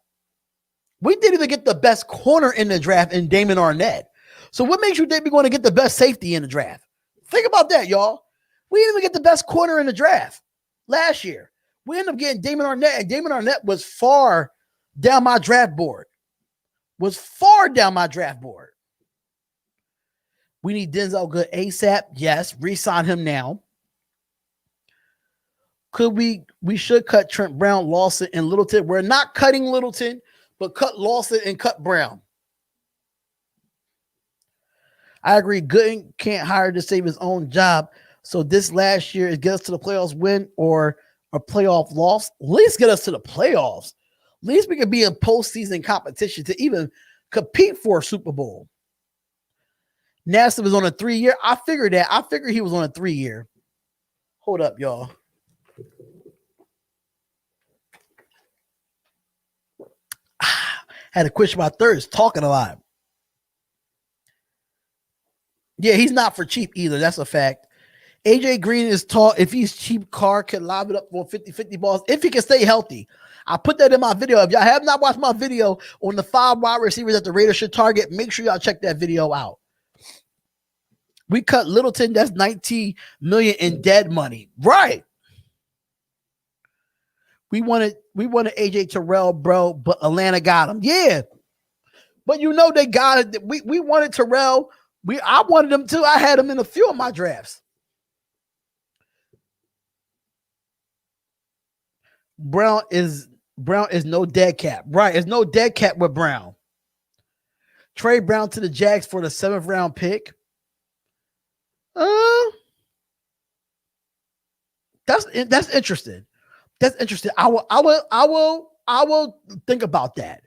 we didn't even get the best corner in the draft in Damon Arnett. So what makes you think we're going to get the best safety in the draft? Think about that, y'all. We didn't even get the best corner in the draft last year. We ended up getting Damon Arnett, and Damon Arnett was far down my draft board. We need Denzel Good ASAP. Yes, re-sign him now. We should cut Trent Brown, Lawson, and Littleton. We're not cutting Littleton, but cut Lawson and cut Brown. I agree. Gooden can't hire to save his own job. So this last year, it gets us to the playoffs win or a playoff loss. At least get us to the playoffs. At least we can be in postseason competition to even compete for a Super Bowl. Nassib is on a 3 year. I figured that. I figured he was on a 3 year. Hold up, y'all. Had to quench my thirst talking a lot. Yeah, he's not for cheap either. That's a fact. AJ Green is tall. If he's cheap, Carr can lob it up for 50-50 balls if he can stay healthy. I put that in my video. If y'all have not watched my video on the 5 wide receivers that the Raiders should target, make sure y'all check that video out. We cut Littleton. That's $19 million in dead money. Right. We wanted AJ Terrell, bro, but Atlanta got him. Yeah. But you know they got it. We wanted Terrell. I wanted him too. I had him in a few of my drafts. Brown is no dead cap. Right. There's no dead cap with Brown. Trey Brown to the Jags for the 7th round pick. That's interesting. That's interesting. I will think about that.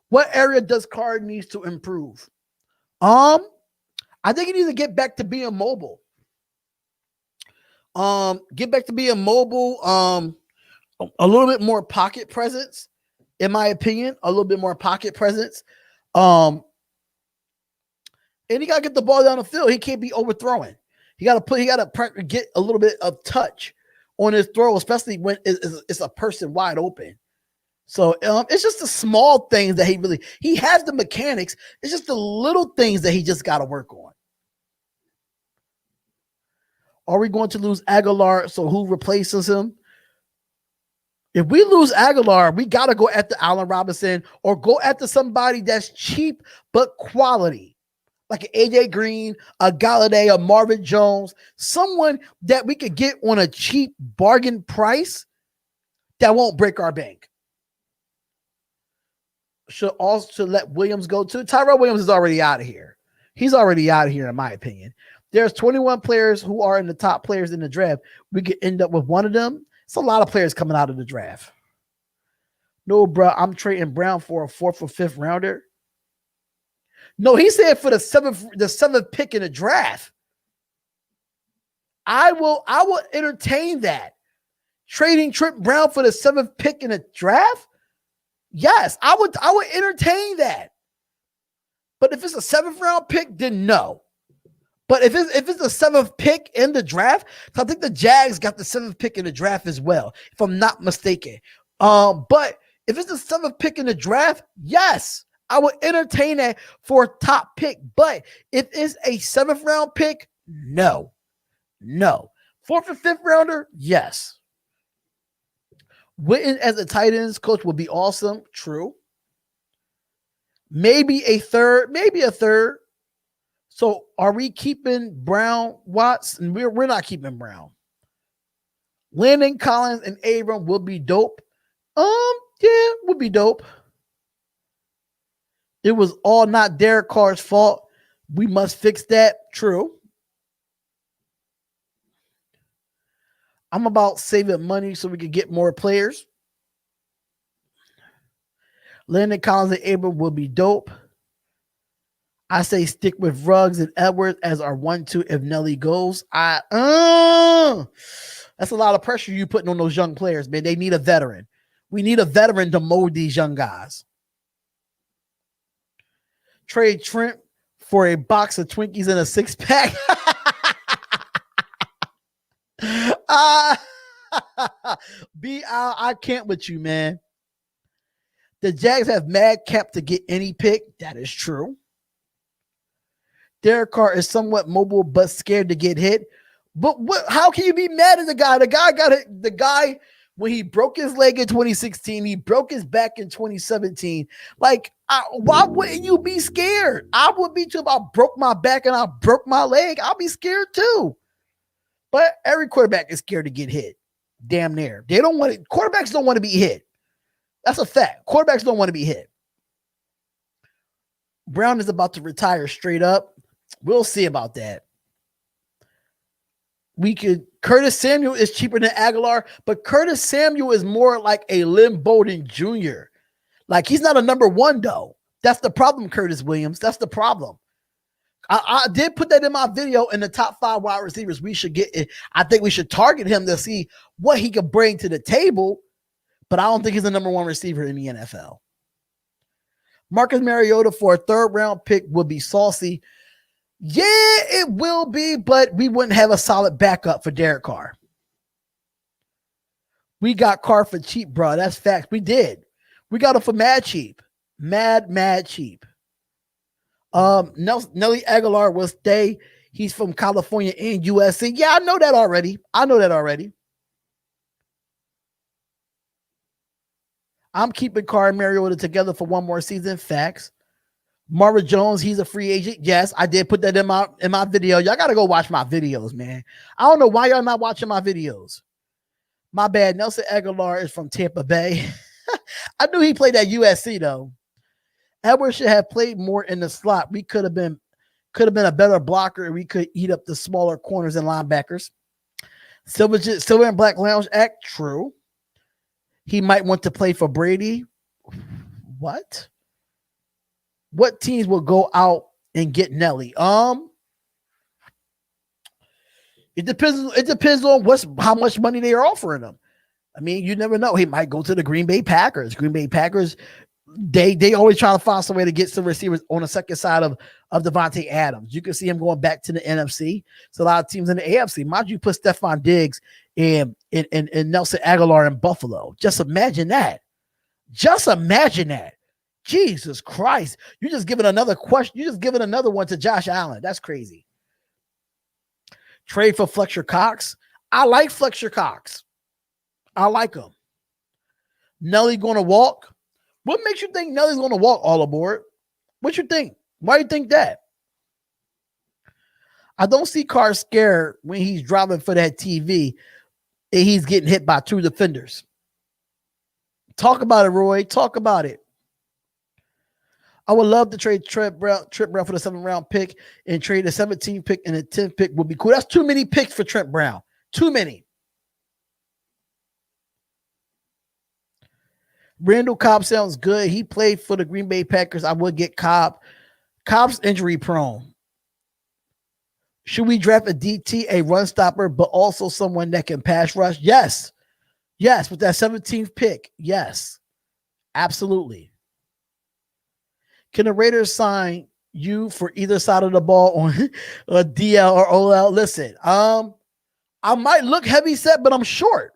What area does Carr needs to improve? I think he needs to get back to being mobile. Get back to being mobile. A little bit more pocket presence, in my opinion. A little bit more pocket presence. And he gotta get the ball down the field. He can't be overthrowing. He gotta get a little bit of touch on his throw, especially when it's a person wide open. So it's just the small things that he has the mechanics. It's just the little things that he just got to work on. Are we going to lose Aguilar? So who replaces him? If we lose Aguilar, we got to go after Allen Robinson or go after somebody that's cheap but quality, like an AJ Green, a Galladay, a Marvin Jones, someone that we could get on a cheap bargain price that won't break our bank. Should also let Williams go too. Tyrell Williams is already out of here. He's already out of here, in my opinion. There's 21 players who are in the top players in the draft. We could end up with one of them. It's a lot of players coming out of the draft. No, bro, I'm trading Brown for a 4th or 5th rounder. No, he said for the seventh pick in the draft. I will entertain that. Trading Trent Brown for the 7th pick in the draft? Yes, I would entertain that. But if it's a 7th round pick, then no. But if it's the 7th pick in the draft, I think the Jags got the 7th pick in the draft as well, if I'm not mistaken. But if it's the 7th pick in the draft, yes, I would entertain that for a top pick. But if it's a 7th round pick, no. 4th or 5th rounder, yes. Witten as a tight ends coach would be awesome. True. Maybe a third. So are we keeping Brown, Watts? And we're not keeping Brown. Landon Collins and Abram will be dope. Yeah, would be dope. It was all not Derek Carr's fault. We must fix that. True. I'm about saving money so we can get more players. Landon Collins and Abram will be dope. I say stick with Ruggs and Edwards as our 1-2 if Nelly goes. That's a lot of pressure you putting on those young players, man. They need a veteran. We need a veteran to mold these young guys. Trade Trent for a box of Twinkies and a 6-pack. I can't with you, man. The Jags have mad cap to get any pick. That is true. Derek Carr is somewhat mobile but scared to get hit. But how can you be mad at the guy? The guy got it. The guy, when he broke his leg in 2016, he broke his back in 2017. Like, why wouldn't you be scared? I would be too. If I broke my back and I broke my leg, I'll be scared too. But every quarterback is scared to get hit. Damn near. They don't want it. Quarterbacks don't want to be hit. That's a fact. Quarterbacks don't want to be hit. Brown is about to retire straight up. We'll see about that. Curtis Samuel is cheaper than Aguilar, but Curtis Samuel is more like a Lynn Bowden Jr. Like, he's not a number 1, though. That's the problem, Curtis Williams. That's the problem. I did put that in my video in the top 5 wide receivers we should get. I think we should target him to see what he could bring to the table, but I don't think he's the number 1 receiver in the NFL. Marcus Mariota for a 3rd round pick would be saucy. Yeah, it will be, but we wouldn't have a solid backup for Derek Carr. We got Carr for cheap, bro. That's facts. We did. We got him for mad cheap. Mad cheap. Nelly Aguilar will stay. He's from California and USC. Yeah, I know that already. I'm keeping Carr and Mariota together for 1 more season. Facts. Marvin Jones, he's a free agent. Yes, I did put that in my video. Y'all got to go watch my videos, man. I don't know why y'all not watching my videos. My bad. Nelson Aguilar is from Tampa Bay. I knew he played at USC, though. Edwards should have played more in the slot. We could have been a better blocker, and we could eat up the smaller corners and linebackers. Silver and Black Lounge Act, true. He might want to play for Brady. What? What teams will go out and get Nelly? It depends on how much money they are offering him. I mean, you never know. He might go to the Green Bay Packers. Green Bay Packers, they always try to find some way to get some receivers on the second side of Devontae Adams. You can see him going back to the NFC. So a lot of teams in the AFC. Mind you, put Stephon Diggs and Nelson Aguilar in Buffalo. Just imagine that. Just imagine that. Jesus Christ. You're just giving another question. You're just giving another one to Josh Allen. That's crazy. Trade for Fletcher Cox. I like Fletcher Cox. I like him. Nelly going to walk. What makes you think Nelly's going to walk all aboard? What you think? Why do you think that? I don't see Carr scared when he's driving for that TV and he's getting hit by two defenders. Talk about it, Roy. Talk about it. I would love to trade Trent Brown for the 7th round pick and trade the 17th pick and the 10th pick would be cool. That's too many picks for Trent Brown. Too many. Randall Cobb sounds good. He played for the Green Bay Packers. I would get Cobb. Cobb's injury prone. Should we draft a DT, a run stopper, but also someone that can pass rush? Yes. Yes, with that 17th pick. Yes. Absolutely. Can the Raiders sign you for either side of the ball on DL or OL? Listen, I might look heavy set, but I'm short.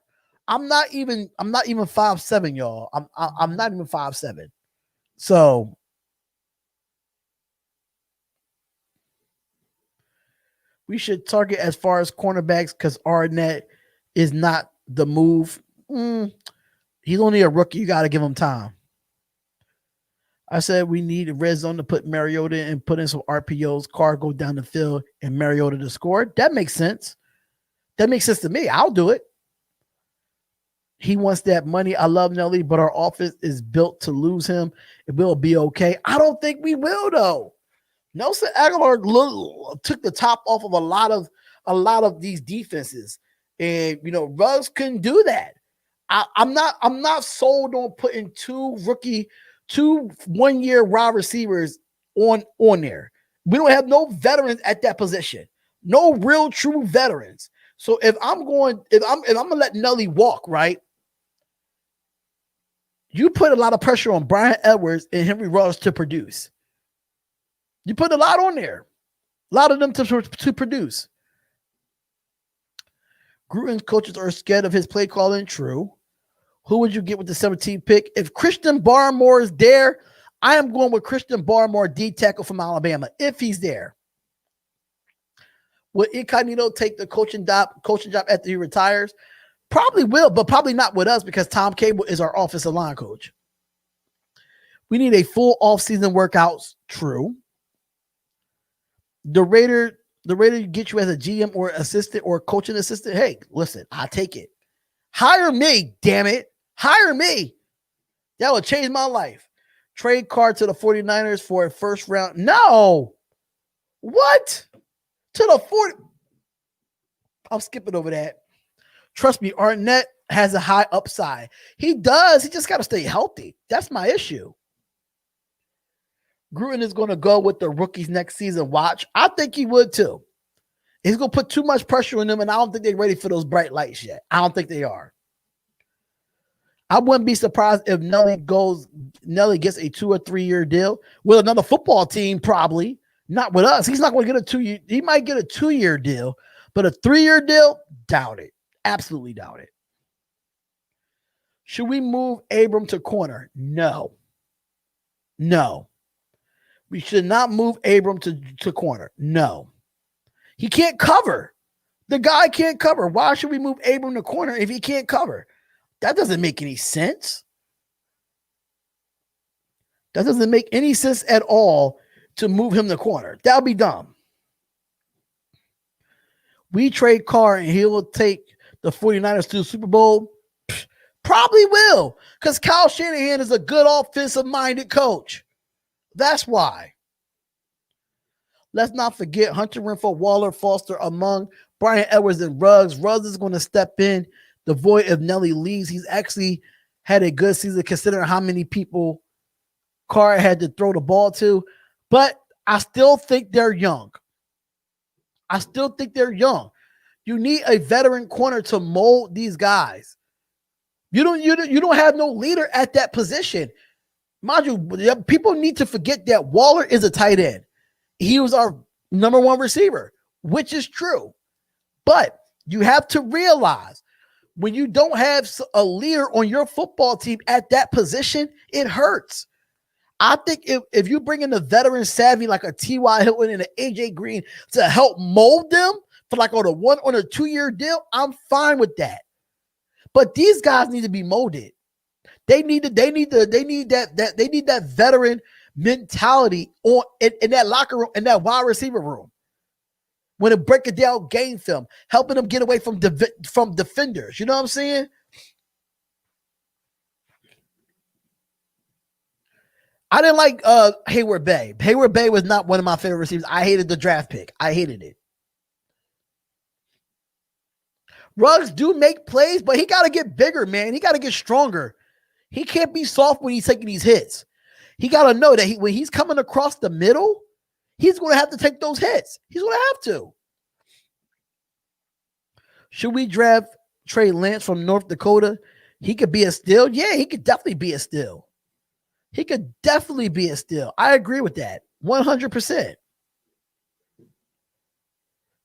I'm not even 5'7", y'all. I'm not even 5'7". So we should target as far as cornerbacks because Arnett is not the move. He's only a rookie. You got to give him time. I said we need a red zone to put Mariota and put in some RPOs. Carr go down the field and Mariota to score. That makes sense. That makes sense to me. I'll do it. He wants that money. I love Nelly, but our offense is built to lose him. It will be okay. I don't think we will, though. Nelson Aguilar took the top off of a lot of these defenses, and Ruggs couldn't do that. I'm not sold on putting two 1-year wide receivers on there. We don't have no veterans at that position. No real true veterans. So if I'm gonna let Nelly walk, right? You put a lot of pressure on Brian Edwards and Henry Ruggs to produce. You put a lot on there. A lot of them to produce. Gruden's coaches are scared of his play calling. True. Who would you get with the 17th pick? If Christian Barmore is there, I am going with Christian Barmore, D tackle from Alabama, if he's there. Will Incognito take the coaching job after he retires? Probably will, but probably not with us because Tom Cable is our offensive line coach. We need a full offseason workouts. True. The Raider get you as a GM or assistant or coaching assistant. Hey, listen, I take it. Hire me, damn it. Hire me. That would change my life. Trade Carr to the 49ers for a first round. No. What? To the 40. I'm skipping over that. Trust me, Arnett has a high upside. He does. He just got to stay healthy. That's my issue. Gruden is going to go with the rookies next season. Watch. I think he would too. He's going to put too much pressure on them, and I don't think they're ready for those bright lights yet. I don't think they are. I wouldn't be surprised if Nelly gets a 2 or 3 year deal with another football team, probably. Not with us. He's not going to get a 2 year. He might get a 2-year deal, but a 3-year deal, doubt it. Absolutely doubt it. Should we move Abram to corner? No. No. We should not move Abram to corner. No. He can't cover. The guy can't cover. Why should we move Abram to corner if he can't cover? That doesn't make any sense. That doesn't make any sense at all to move him to corner. That would be dumb. We trade Carr and he will take the 49ers to the Super Bowl. Probably will, because Kyle Shanahan is a good offensive-minded coach. That's why. Let's not forget Hunter Renfrow, Waller, Foster among Brian Edwards and Ruggs. Ruggs is going to step in the void if Nelly leaves. He's actually had a good season considering how many people Carr had to throw the ball to. But I still think they're young. You need a veteran corner to mold these guys. You don't have no leader at that position. Mind you, people need to forget that Waller is a tight end. He was our number one receiver, which is true. But you have to realize when you don't have a leader on your football team at that position, it hurts. I think if you bring in a veteran savvy like a T.Y. Hilton and an A.J. Green to help mold them for like on a 1 or a 2 year deal, I'm fine with that. But these guys need to be molded. They need that veteran mentality in that locker room, in that wide receiver room. When it break it down game film, helping them get away from defenders. You know what I'm saying? I didn't like Hayward Bay. Hayward Bay was not one of my favorite receivers. I hated the draft pick. I hated it. Ruggs do make plays, but he got to get bigger, man. He got to get stronger. He can't be soft when he's taking these hits. He got to know that when he's coming across the middle, he's going to have to take those hits. He's going to have to. Should we draft Trey Lance from North Dakota? He could be a steal. Yeah, he could definitely be a steal. I agree with that. 100%.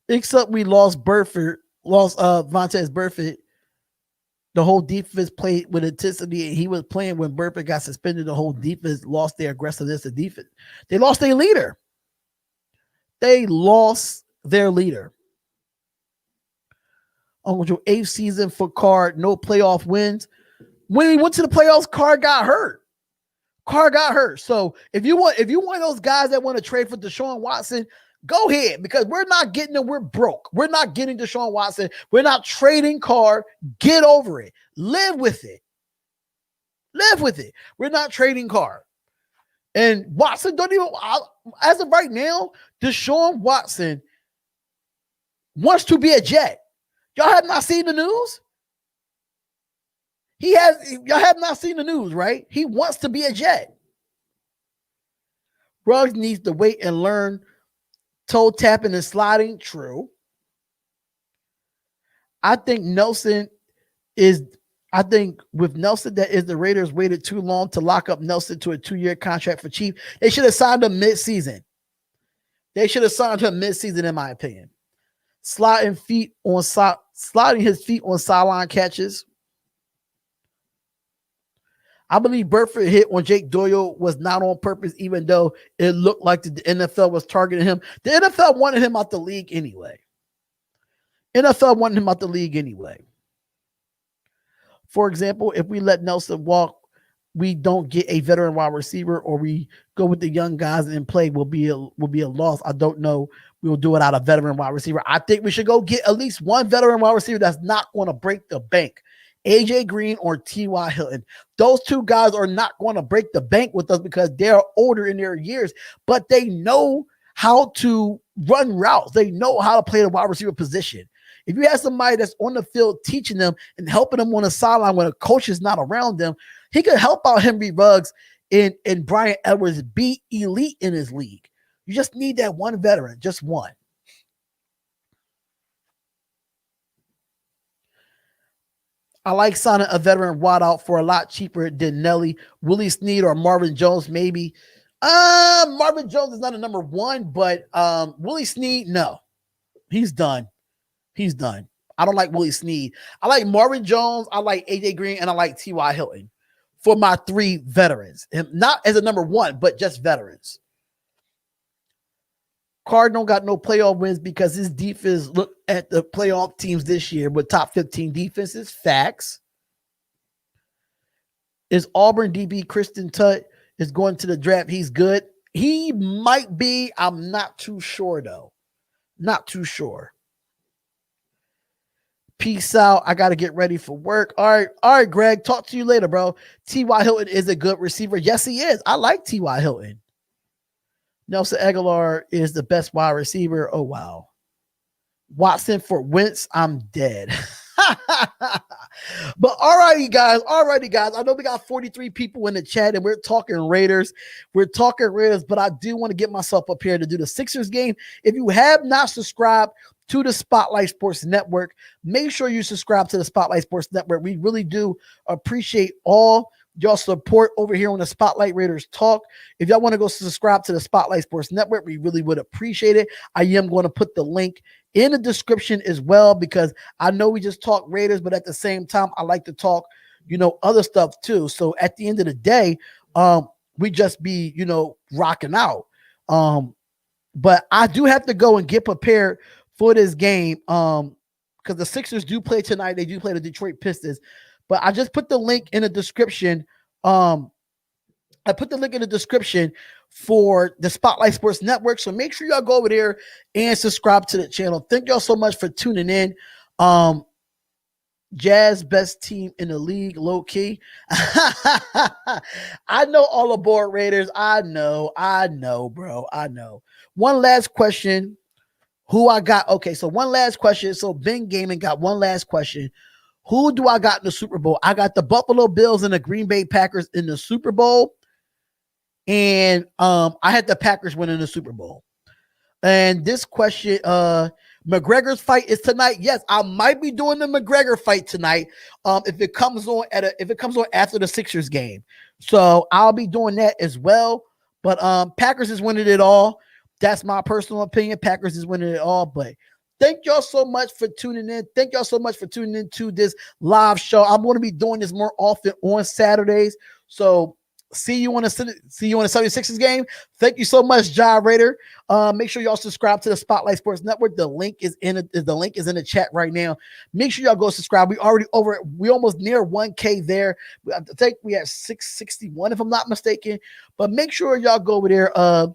Except we lost Vontez Burfict. The whole defense played with intensity, and he was playing when Burfict got suspended. The whole defense lost their aggressiveness. The defense, they lost their leader. Uncle Joe, 8th season for Carr, no playoff wins. When he went to the playoffs, Carr got hurt. So if you want those guys that want to trade for Deshaun Watson, go ahead, because we're not getting them. We're broke. We're not getting Deshaun Watson. We're not trading Carr. Get over it. Live with it. We're not trading Carr. And Watson don't even, as of right now, Deshaun Watson wants to be a Jet. Y'all have not seen the news? Y'all have not seen the news, right? He wants to be a Jet. Ruggs needs to wait and learn toe tapping and sliding. True. I think with Nelson, that is the Raiders waited too long to lock up Nelson to a 2-year contract for cheap. They should have signed him mid-season. In my opinion. Sliding his feet on sideline catches. I believe Burfict hit on Jake Doyle was not on purpose, even though it looked like the NFL was targeting him. The NFL wanted him out the league anyway. For example, if we let Nelson walk, we don't get a veteran wide receiver, or we go with the young guys and play will be a loss. I don't know. We'll do it out of veteran wide receiver. I think we should go get at least one veteran wide receiver that's not going to break the bank. AJ Green or T.Y. Hilton. Those two guys are not going to break the bank with us because they're older in their years, but they know how to run routes. They know how to play the wide receiver position. If you have somebody that's on the field teaching them and helping them on the sideline when a coach is not around them, he could help out Henry Ruggs and Brian Edwards be elite in his league. You just need that one veteran, just one. I like signing a veteran wideout for a lot cheaper than Nelly, Willie Snead, or Marvin Jones, maybe. Marvin Jones is not a number one, but Willie Snead, no. He's done. I don't like Willie Snead. I like Marvin Jones, I like AJ Green, and I like T.Y. Hilton for my 3 veterans. And not as a number one, but just veterans. Cardinal got no playoff wins because his defense looked at the playoff teams this year with top 15 defenses. Facts. Is Auburn DB Kristen Tutt is going to the draft? He's good. He might be. I'm not too sure, though. Not too sure. Peace out. I got to get ready for work. All right, Greg. Talk to you later, bro. T.Y. Hilton is a good receiver. Yes, he is. I like T.Y. Hilton. Nelson Aguilar is the best wide receiver. Oh, wow. Watson for Wentz, I'm dead. But alrighty, guys. I know we got 43 people in the chat and we're talking Raiders. But I do want to get myself up here to do the Sixers game. If you have not subscribed to the Spotlight Sports Network, make sure you subscribe to the Spotlight Sports Network. We really do appreciate all y'all support over here on the Spotlight Raiders Talk. If y'all want to go subscribe to the Spotlight Sports Network, we really would appreciate it. I am going to put the link in the description as well, because I know we just talk Raiders, but at the same time, I like to talk, other stuff too. So at the end of the day, we just be, rocking out. But I do have to go and get prepared for this game, because the Sixers do play tonight. They do play the Detroit Pistons. But I just put the link in the description. I put the link in the description for the Spotlight Sports Network. So make sure y'all go over there and subscribe to the channel. Thank y'all so much for tuning in. Jazz best team in the league, low key. I know all aboard Raiders. I know, bro. I know. One last question. Who I got? Okay, so one last question. So Ben Gaming got one last question. Who do I got in the Super Bowl? I got the Buffalo Bills and the Green Bay Packers in the Super Bowl. And I had the Packers winning the Super Bowl. And this question, McGregor's fight is tonight. Yes, I might be doing the McGregor fight tonight. If it comes on after the Sixers game. So I'll be doing that as well. But Packers is winning it all. That's my personal opinion. Packers is winning it all. But thank y'all so much for tuning in. Thank y'all so much for tuning into this live show. I'm going to be doing this more often on Saturdays. So see you on the 76ers game. Thank you so much, Raider. Make sure y'all subscribe to the Spotlight Sports Network. The link is in the chat right now. Make sure y'all go subscribe. We almost near 1K there. I think we have 661 if I'm not mistaken. But make sure y'all go over there.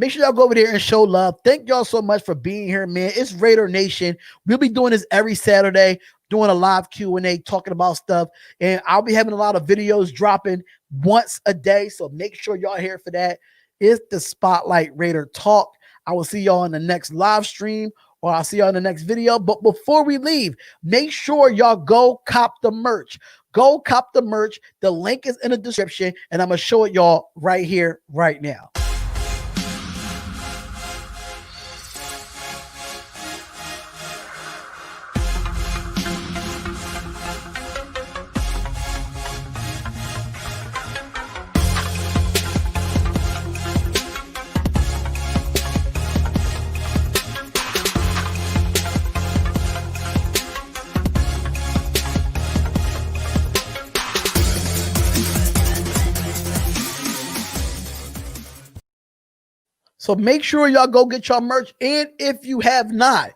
Make sure y'all go over there and show love. Thank y'all so much for being here, man. It's Raider Nation. We'll be doing this every Saturday, doing a live Q&A, talking about stuff. And I'll be having a lot of videos dropping once a day. So make sure y'all here for that. It's the Spotlight Raider Talk. I will see y'all in the next live stream, or I'll see y'all in the next video. But before we leave, make sure y'all go cop the merch. Go cop the merch. The link is in the description, and I'm going to show it y'all right here, right now. So make sure y'all go get your merch. And if you have not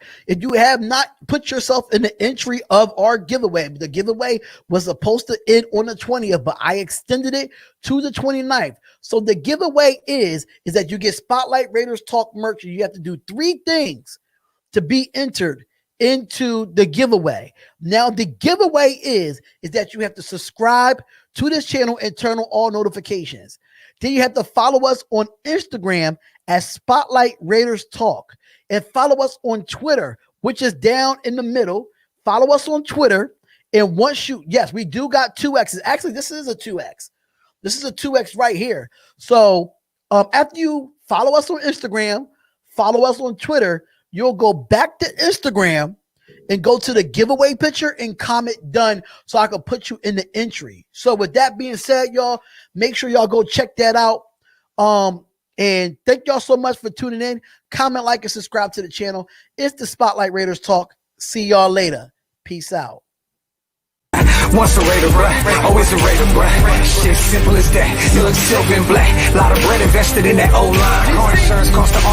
put yourself in the entry of our giveaway. The giveaway was supposed to end on the 20th, but I extended it to the 29th. So the giveaway is that you get Spotlight Raiders Talk merch. You have to do 3 things to be entered into the giveaway. Now the giveaway is that you have to subscribe to this channel and turn on all notifications. Then you have to follow us on Instagram at Spotlight Raiders Talk, and follow us on Twitter, which is down in the middle. Follow us on Twitter, and once yes, we do got 2X's. Actually, this is a 2X. This is a 2X right here. So after you follow us on Instagram, follow us on Twitter, you'll go back to Instagram and go to the giveaway picture and comment done, so I can put you in the entry. So with that being said, y'all, make sure y'all go check that out. And thank y'all so much for tuning in. Comment, like, and subscribe to the channel. It's the Spotlight Raiders Talk. See y'all later. Peace out. Once a Raider, bruh, always a Raider, bruh. Shit simple as that. You look silver and black. Lot of bread invested in that O-line. Car insurance cost the all.